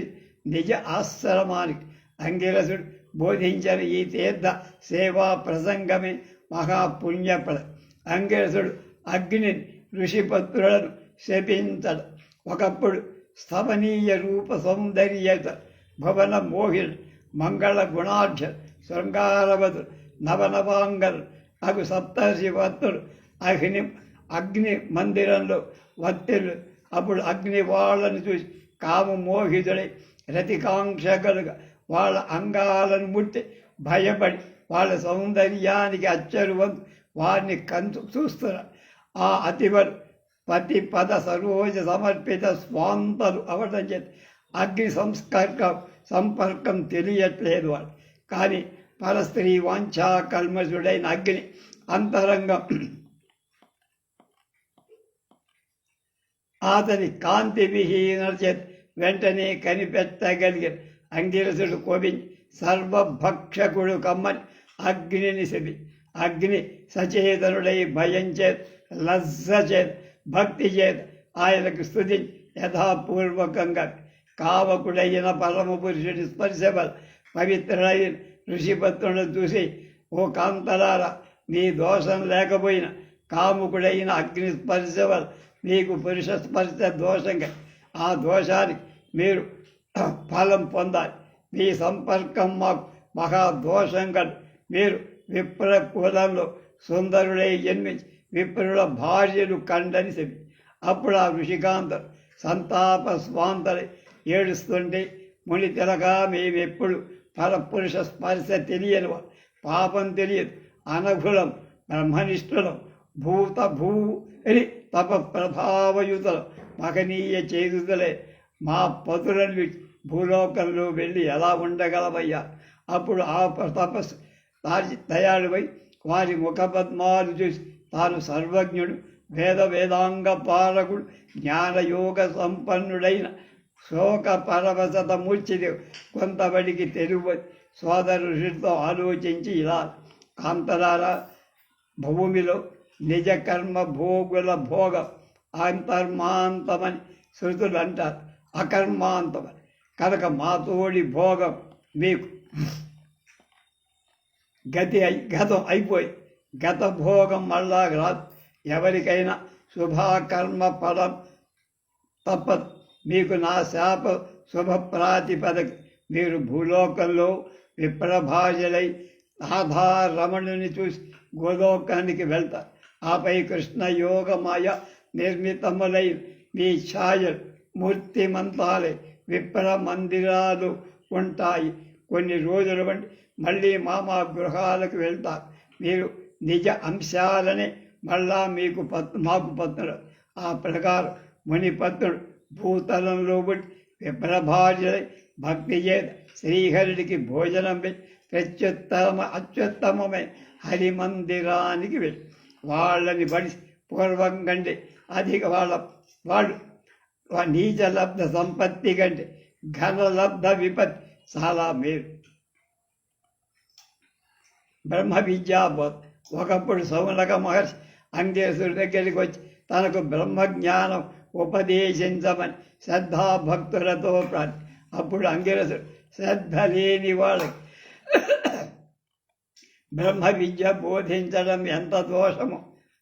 నిజ ఆశ్రమానికి అంగిరసుడు బోధించిన ఈ తీర్థ సేవా ప్రసంగమే మహాపుణ్యప్రద. అంగిరసుడు అగ్ని ఋషిపత్రులను శపించడు. ఒకప్పుడు స్థవనీయ రూప సౌందర్యత భవన మోహిల్ మంగళ గుణాఢ్య శృంగారవతు నవనవాంగలు అగు సప్తర్షి వత్తులు అగ్ని మందిరంలో వత్తులు. అప్పుడు అగ్ని వాళ్ళని చూసి కాము మోహితుడై రతికాంక్షలుగా వాళ్ళ అంగాలను ముట్టి భయపడి వాళ్ళ సౌందర్యానికి అచ్చరువంతు వారిని చూస్తున్నారు. ఆ అతివరు పతి పద సరోజ సమర్పిత స్వాంతలు అవడం చేత అగ్ని సంపర్కం తెలియట్లేదు వాళ్ళు. కానీ పరస్త్రీ వాంఛా కల్మషుడైన అగ్ని అంతరంగం అతని కాంతి విహీన చేత వెంటనే కనిపెట్టగలిగిన అంగిరసుడు కోపించి సర్వభక్షకుడు కమ్మని అగ్నిని శపి అగ్ని సచేతనుడై భయం చేత లజ్జ చేత భక్తి చేత ఆయనకు స్తుతి యథాపూర్వకంగా కావకుడైన పరమ పురుషుడి స్పర్శబల పవిత్రుడైన ఋషిపత్రులను చూసి ఓ కాంతలారా మీ దోషం లేకపోయినా కాముకుడైన అగ్ని స్పర్శబల మీకు పురుష స్పర్శ దోషంగా ఆ దోషానికి మీరు ఫలం పొందాలి. మీ సంపర్కం మాకు మహాదోషంగా మీరు విప్ర కులంలో సుందరుడై జన్మించి విప్రుల భార్యలు కండని చెప్పి అప్పుడు ఆ ఋషికాంతరు సంతాప స్వాంతలు ఏడుస్తుంటే ముని తిలగా మేమెప్పుడు పరపురుష స్పర్శ తెలియని పాపం తెలియదు అనఘులం బ్రహ్మనిష్ఠులం భూ తప ప్రభావయుతలం మహనీయ చేదుదలే మా పతులను భూలోకంలో వెళ్ళి ఎలా ఉండగలవయ్యా. అప్పుడు ఆ తపస్సు తయారుపై వారి ముఖపద్మాలు చూసి తాను సర్వజ్ఞుడు వేదాంగ పాలకుడు జ్ఞానయోగ సంపన్నుడైన శోక పరవశత మూర్చిది కొంతబడికి తెలుగు సోదరు ఋషులతో ఆలోచించి ఇలా కాంతరారా భూమిలో నిజ కర్మ భోగుల భోగం అంతర్మాంతమని శృతులు అంటారు, అకర్మాంతమని. కనుక మాతోడి భోగం మీకు గతం అయిపోయి గత భోగం మళ్ళా రాదు. ఎవరికైనా శుభకర్మ ఫలం తప్పదు. మీకు నా శాప శుభ ప్రాతిపదకి మీరు భూలోకంలో విప్రభాజలై రమణుని చూసి గోలోకానికి వెళ్తారు. ఆపై కృష్ణ యోగమాయ నిర్మితములై మీ ఛాయలు మూర్తిమంతాలై విప్ర మందిరాలు ఉంటాయి. కొన్ని రోజుల వంటి మళ్ళీ మా గృహాలకు వెళ్తారు. మీరు నిజ అంశాలనే మళ్ళా మాకు పత్నుడు. ఆ ప్రకారం మునిపత్నుడు భూతలంలో బట్టి విప్రభార్యలై భక్తి చేత శ్రీహరుడికి భోజనం పెట్టి అత్యుత్తమమైన హరిమందిరానికి వెళ్ళి వాళ్ళని బడి పూర్వం కంటే అధిక వాళ్ళు నీచ లబ్ధ సంపత్తి కంటే ఘనలబ్ధ విపత్తి చాలా మేలు. బ్రహ్మ విద్యాబోధ. ఒకప్పుడు సౌనక మహర్షి అంగేశ్వరుడి దగ్గరికి వచ్చి తనకు బ్రహ్మజ్ఞానం ఉపదేశించమని శ్రద్ధాభక్తులతో ప్రార్థి. అప్పుడు అంగేశ్వరుడు శ్రద్ధ లేని వాళ్ళకి బ్రహ్మ విద్య బోధించడం ఎంత దోషమో,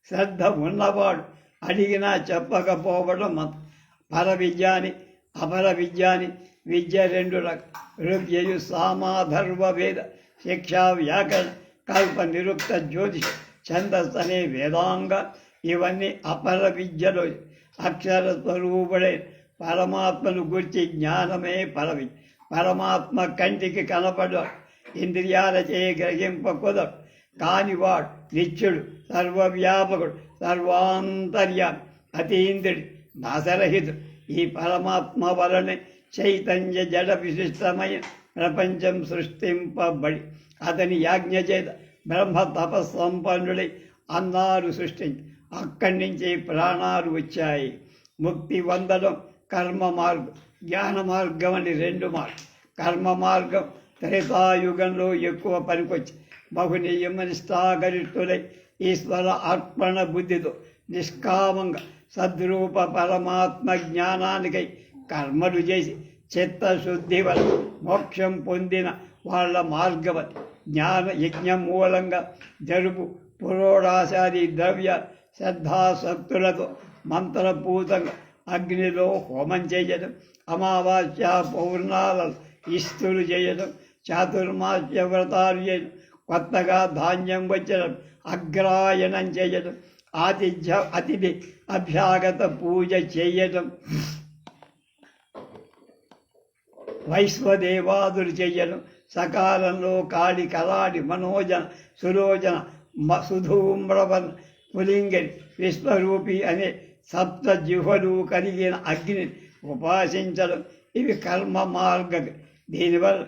శ్రద్ధ ఉన్నవాడు అడిగినా చెప్పకపోవడం పర విద్యాని అపర విద్యాని విద్య రెండు ఋగ్యయు సామాధర్వ వేద శిక్షా వ్యాకరణ కల్ప నిరుక్త జ్యోతిష ఛందస్ అనే వేదాంగ ఇవన్నీ అపర విద్యలో అక్షర స్వరూపుడైన పరమాత్మను గురించి జ్ఞానమే పర విద్య. పరమాత్మ కంటికి కనపడ ఇంద్రియాలచే గ్రహింపకుదరు కానివాడు నిత్యుడు సర్వవ్యాపకుడు సర్వాంతర్యామి అతీంద్రుడు నాశరహితుడు. ఈ పరమాత్మ వలనే చైతన్య జడ విశిష్టమైన ప్రపంచం సృష్టింపబడి అతని యాజ్ఞ చేత బ్రహ్మ తపస్సంపన్నుడై అన్నాలు సృష్టించి అక్కడి నుంచి ప్రాణాలు వచ్చాయి. ముక్తి పొందడం కర్మ మార్గం, జ్ఞాన మార్గం అని రెండు మార్గం. కర్మ మార్గం త్రేతాయుగంలో ఎక్కువ పనికొచ్చి బహునియమనిష్టాగరిష్ఠులై ఈశ్వర అర్పణ బుద్ధితో నిష్కామంగా సద్రూప పరమాత్మ జ్ఞానానికై కర్మలు చేసి చిత్తశుద్ధి వల్ల మోక్షం పొందిన వాళ్ళ మార్గవతి. జ్ఞాన యజ్ఞం మూలంగా జరుపు పురోడాశాది ద్రవ్య శ్రద్ధాశక్తులతో మంత్రపూతంగా అగ్నిలో హోమం చేయడం, అమావాస్య పౌర్ణాలలో ఇస్తులు చేయడం, చాతుర్మాస్య వ్రతాలు చేయడం, కొత్తగా ధాన్యం వచ్చడం, అగ్రాయణం చేయడం, అతిథి అభ్యాగత పూజ చేయడం, వైశ్వదేవాదులు చేయడం, సకాలంలో కాళి కలాడి మనోజన సులోజన సుధూమ్రవన్ పులింగని విశ్వరూపి అనే సప్త జిహ్వలు కలిగిన అగ్నిని ఉపాసించడం ఇవి కర్మ మార్గం. దీనివల్ల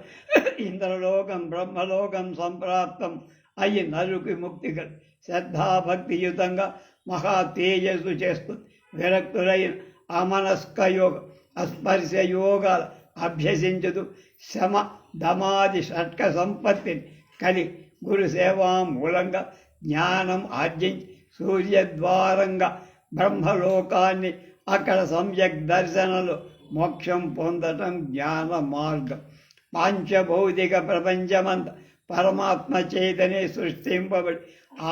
ఇంద్రలోకం బ్రహ్మలోకం సంప్రాప్తం అయి నరుకి ముక్తిగా శ్రద్ధాభక్తియుతంగా మహా తేజస్సు చేస్తుంది. విరక్తులైన అమనస్క యోగం అస్పర్శ యోగాలు అభ్యసించదు శమ దమాది షట్క సంపత్తిని కలి గురు సేవా మూలంగా జ్ఞానం ఆర్జించి సూర్యద్వారంగా బ్రహ్మలోకాన్ని అక్కడ సమ్యక్ దర్శనంలో మోక్షం పొందటం జ్ఞాన మార్గం. పాంచభౌతిక ప్రపంచమంతా పరమాత్మ చేతనే సృష్టింపబడి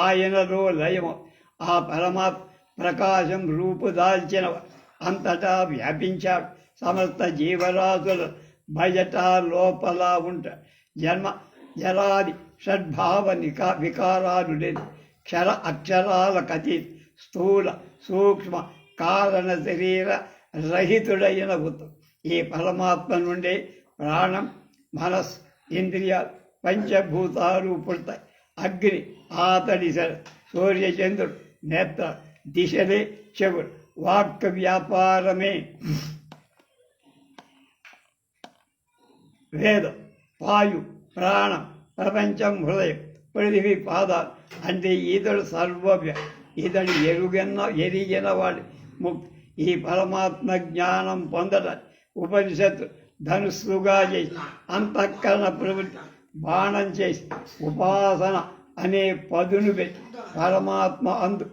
ఆయనలో లయము. ఆ పరమాత్మ ప్రకాశం రూపుదాల్చిన అంతటా వ్యాపించాడు. సమస్త జీవరాశుల బయట లోపల ఉంటాడు. జన్మ జలాది షడ్భావ వికారాలు లేదు. క్షర అక్షరాల కతి స్థూల సూక్ష్మ కారణ శరీర రహితుడైన ఉత్తు. ఈ పరమాత్మ నుండి ప్రాణం, మనస్సు, ఇంద్రియాలు, పంచభూతాలు పుడతాయి. అగ్ని ఆతడి సూర్యచంద్రుడు నేత్ర, దిశలే చెవుడు, వాక్ వ్యాపారమే వేదం, వాయు, ప్రాణం, ప్రపంచం హృదయం, పృథివీ పాదాలు. అంటే ఇతడు సర్వవ్య, ఇతడు ఎరిగిన వాడి ముక్తి. ఈ పరమాత్మ జ్ఞానం పొందడానికి ఉపనిషత్తు ధనుస్సుగా చేసి అంతఃకరణ ప్రవృత్తి బాణం చేసి ఉపాసన అనే పదును పెట్టి పరమాత్మ అందు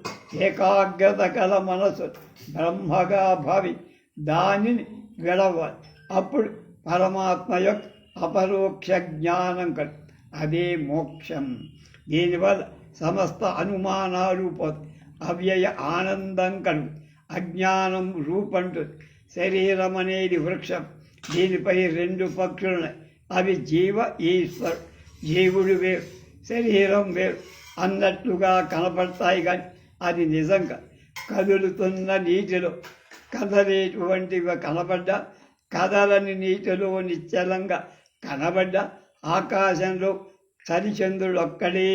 ఏకాగ్రత కల మనసు బ్రహ్మగా భావి దానిని విడవాలి. అప్పుడు పరమాత్మ యొక్క అపరోక్ష జ్ఞానం కలు, అదే మోక్షం. దీనివల్ల సమస్త అనుమానాలు పోతాయి, అవ్యయ ఆనందం కలుగు. అజ్ఞానం రూపంటుంది. శరీరం అనేది వృక్షం, దీనిపై 2 పక్షులున్నాయి. అవి జీవ ఈశ్వరు. జీవుడు వేరు, శరీరం వేరు అన్నట్లుగా కనపడతాయి, కానీ అది నిజంగా కదులుతున్న నీటిలో కదలేటువంటివి కనబడ్డా, కదలని నీటిలో నిశ్చలంగా కనబడ్డా, ఆకాశంలో చంద్రుడు ఒక్కడే,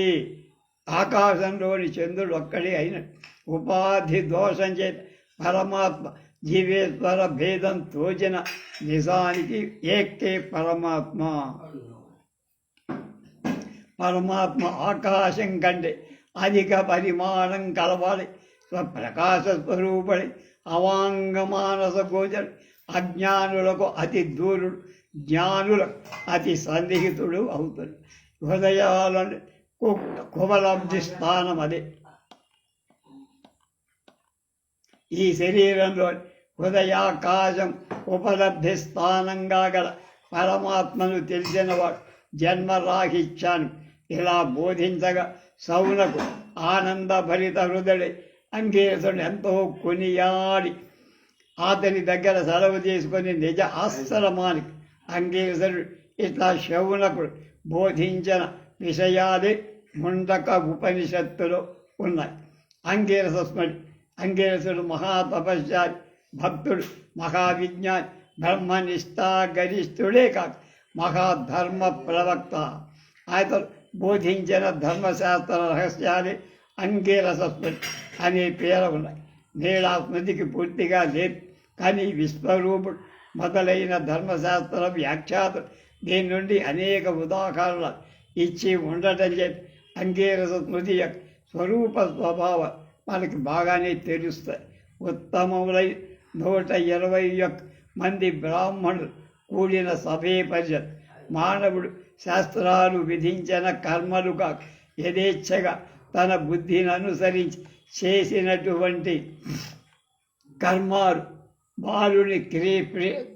ఆకాశంలోని చంద్రుడు ఒక్కడే అయినట్టు. ఉపాధి దోషం చేత పరమాత్మ జీవేశ్వర భేదం తోచిన నిజానికి ఏకే పరమాత్మ. పరమాత్మ ఆకాశం కంటే అధిక పరిమాణం కలవాలి. స్వప్రకాశ స్వరూపడి అవాంగమానస గోచరు. అజ్ఞానులకు అతి దూరుడు, జ్ఞానులకు అతి సన్నిహితుడు అవుతాడు. హృదయాలను కుబలబ్ధి స్థానం అదే. ఈ శరీరంలో హృదయాకాశం ఉపలబ్ధి స్థానంగా గల పరమాత్మను తెలిసినవాడు జన్మరాహిత్యాన్ని ఇలా బోధించగా సౌనకు ఆనందభరిత హృదయుడి అంగీరసుడు ఎంతో కొనియాడి అతని దగ్గర సెలవు తీసుకొని నిజ ఆశ్రమానికి అంగీరసుడు ఇట్లా శౌనకుడు బోధించిన విషయాలే ముండక ఉపనిషత్తులో ఉన్నాయి. అంగీరస స్మృతి. అంగీరసుడు మహాతపశ్చారి, భక్తుడు, మహావిజ్ఞాని, బ్రహ్మనిష్టా గరిష్ఠుడే కాక మహాధర్మ ప్రవక్త. ఆయన బోధించిన ధర్మశాస్త్ర రహస్యాలే అంగీరస స్మృతి అనే పేరు ఉన్నాయి. నేడు ఆ స్మృతికి పూర్తిగా లేదు, కానీ విశ్వరూపుడు మొదలైన ధర్మశాస్త్ర వ్యాఖ్యాతులు దీని నుండి అనేక ఉదాహరణలు ఇచ్చి ఉండటం చేతి అంగీరస స్మృతి యొక్క స్వరూప స్వభావం మనకి బాగానే తెలుస్తాయి. ఉత్తమములై 121 మంది బ్రాహ్మణులు కూడిన సభే పరిషత్. మానవుడు శాస్త్రాలు విధించిన కర్మలు కాక యథేచ్ఛగా తన బుద్ధిని అనుసరించి చేసినటువంటి కర్మాలు బాలుని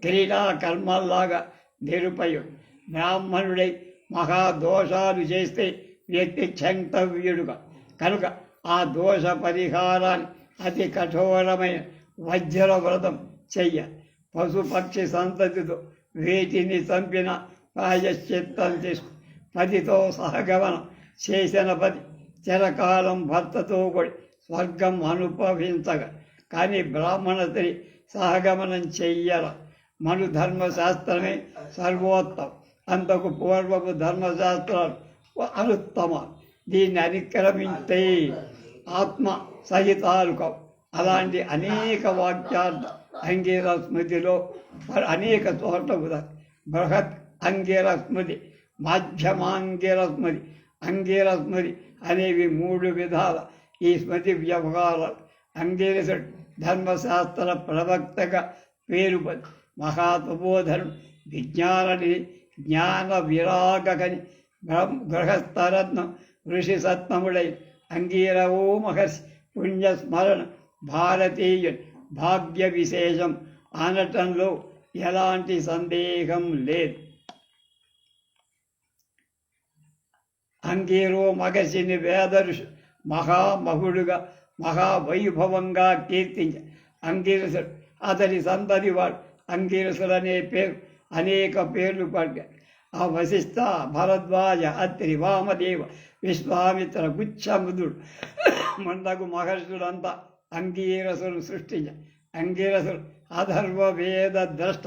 క్రీడా కర్మల్లాగా నిరుపయోగం. బ్రాహ్మణుడై మహాదోషాలు చేస్తే వ్యక్తి క్షంతవ్యుడుగా కనుక ఆ దోష పరిహారాన్ని అతి కఠోరమైన వజ్ర వ్రతం చెయ్యాలి. పశుపక్షి సంతతితో వేటిని చంపిన ప్రాయశ్చిత్తం తీసుకు 10తో సహగమనం చేసిన 10 చిరకాలం భర్తతో కూడి స్వర్గం అనుభవించగా, కానీ బ్రాహ్మణ స్త్రీ సహగమనం చెయ్యర. మను ధర్మశాస్త్రమే సర్వోత్తమం. అంతకు పూర్వపు ధర్మశాస్త్రాలు అనుత్తమాలు. దీన్ని అతిక్రమించే ఆత్మ సహితాలు కావు. అలాంటి అనేక వాక్యాలు అంగీర స్మృతిలో అనేక చోట్ల ఉదాహరణ. బృహత్ అంగీర స్మృతి, మాధ్యమాంగీర స్మృతి, అంగీర స్మృతి అనేవి 3 విధాల ఈ స్మృతి వ్యవహారాలు. అంగీరసుడు ధర్మశాస్త్ర ప్రవక్తగా పేరుపడి మహాతపోధరుడు, విజ్ఞానని, జ్ఞాన విరాగకని, గృహస్థరత్నం, ఋషి సత్నముడై అంగీరవో మహర్షి పుణ్యస్మరణ భారతీయుని భాగ్య విశేషం అనటంలో ఎలాంటి సందేహం లేదు. అంగీరో మహర్షిని వేద ఋషి మహామహుడుగా మహావైభవంగా కీర్తించ. అంగీరసుడు అతని సంతతి వాడు. అంగీరసుడు అనే పేరు అనేక పేర్లు పడ్డాయి. ఆ వశిష్ఠ, భరద్వాజ, అత్రి, వామదేవ, విశ్వామిత్ర గుచ్చముదుడు ముందగు మహర్షులంతా అంగీరసులు సృష్టించ అంగీరసులు అధర్వ వేద ద్రష్ట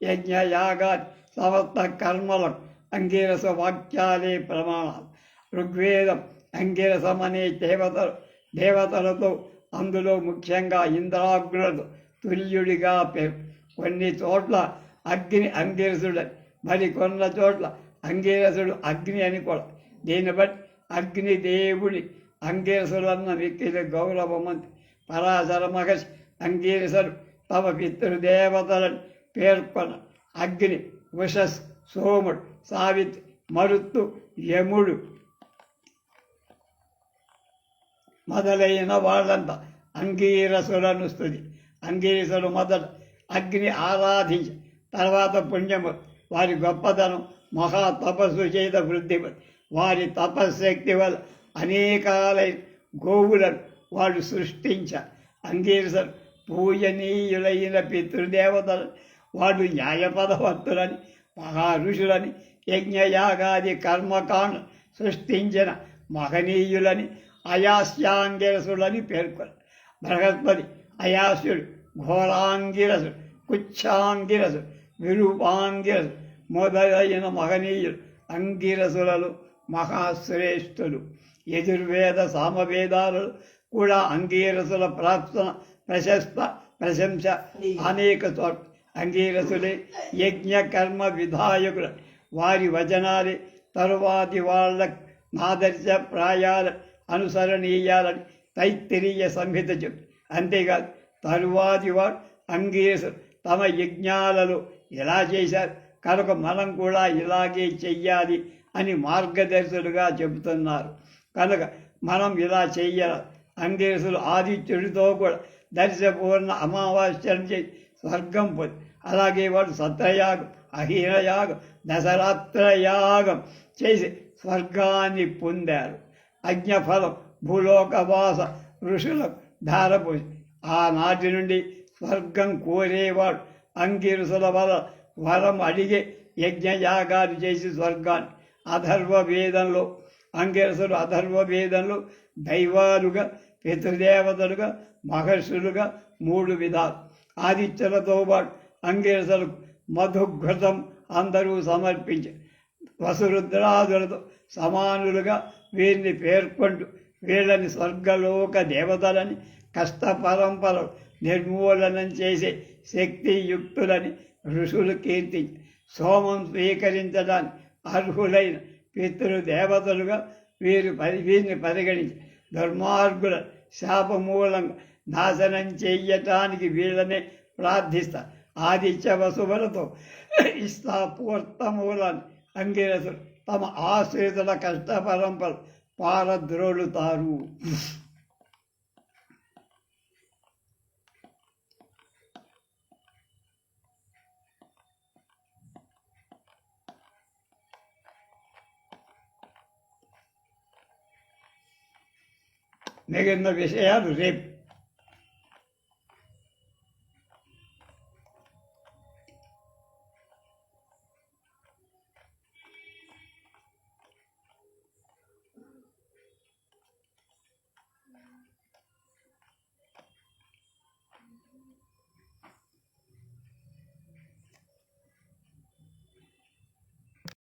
యజ్ఞ యాగాది సమస్త కర్మలకు అంగీరస వాక్యాలే ప్రమాణాలు. ఋగ్వేదం అంగీరసమనే దేవతలతో అందులో ముఖ్యంగా ఇంద్రాగ్నులతో తుల్యుడిగా పేరు. కొన్ని చోట్ల అగ్ని అంగీరసుడని, మరి కొన్న చోట్ల అంగీరసుడు అగ్ని అని కూడా. దీన్ని బట్టి అగ్నిదేవుడి అంగీరసులన్న వ్యక్తి గౌరవమంతి. పరాశర మహర్షి అంగీరసుడు తమ పితృదేవతలను పేర్కొన్న అగ్ని, ఉషస్, సోముడు, సావిత్రి, మరుత్తు, యముడు మొదలైన వాళ్ళంతా అంగీరసులను స్తుతి. అంగీరసుడు మొదట అగ్ని ఆరాధించి తర్వాత పుణ్యము వారి గొప్పతనం మహా తపస్సు చేత వృద్ధి. వారి తపశ్శక్తి వల్ల అనేకాలైన గోవులను వాళ్ళు సృష్టించారు. అంగీరసుడు పూజనీయులైన పితృదేవతలు వాళ్ళు న్యాయపదవర్తులని, మహా ఋషులని, యజ్ఞయాగాది కర్మకాండ సృష్టించిన మహనీయులని అయాస్యాంగిరసులని పేర్కొన్నారు. బృహస్పతి అయాస్యుడు, ఘోరాంగిరసుడు, కుచ్చాంగిరసుడు, విరూపాంగిరసుడు మొదలైన మహనీయులు అంగిరసులలో మహాశ్రేష్ఠులు. యజుర్వేద సామవేదాలు కూడా అంగీరసుల ప్రశంస అనేక చోట్ల. అంగీరసులే యజ్ఞ కర్మ విధాయకులు. వారి వచనాలే తరువాతి వాళ్ళకు ఆదర్శ ప్రాయాల అనుసరణీయాలని తైత్తిరీయ సంహిత చెప్తుంది. అంతేకాదు తరువాతి వాడు అంగీరసులు తమ యజ్ఞాలలో ఎలా చేశారు కనుక మనం కూడా ఇలాగే చెయ్యాలి అని మార్గదర్శులుగా చెబుతున్నారు. కనుక మనం ఇలా చెయ్యాలి. అంగీరసులు ఆదిత్యుడితో కూడా దర్శపూర్ణ అమావాస్యను చేసి స్వర్గం పొంది. అలాగే వాడు సత్రయాగం, అహీనయాగం, దశరాత్రయాగం చేసి స్వర్గాన్ని పొందారు. అజ్ఞఫలం భూలోకవాస ఋషులకు ధారపోసి ఆనాటి నుండి స్వర్గం కోరేవాడు అంగిరసుల వల్ల వరం అడిగే యజ్ఞయాగాలు చేసి స్వర్గాన్ని. అథర్వవేదంలో అంగిరసులు అథర్వవేదంలో దైవాలుగా, పితృదేవతలుగా, మహర్షులుగా 3 విధాలు. ఆదిత్యులతో పాటు అంగిరసులకు మధుఘృతం అందరూ సమర్పించారు. వసురుద్రాదులతో సమానులుగా వీరిని పేర్కొంటూ వీళ్ళని స్వర్గలోక దేవతలని, కష్ట పరంపర నిర్మూలనం చేసే శక్తియుక్తులని ఋషులు కీర్తించి సోమం స్వీకరించడానికి అర్హులైన పితృదేవతలుగా వీరిని పరిగణించి దుర్మార్గుల శాపమూలంగా నాశనం చెయ్యటానికి వీళ్ళనే ప్రార్థిస్తారు. ఆదిత్య వసువులతో ఇష్టాపూర్తమూలాన్ని అంగిరసులు తమ ఆశ్రితుల కష్ట పరంపర పారద్రోలుతారు. మిగిలిన విషయాలు రేపు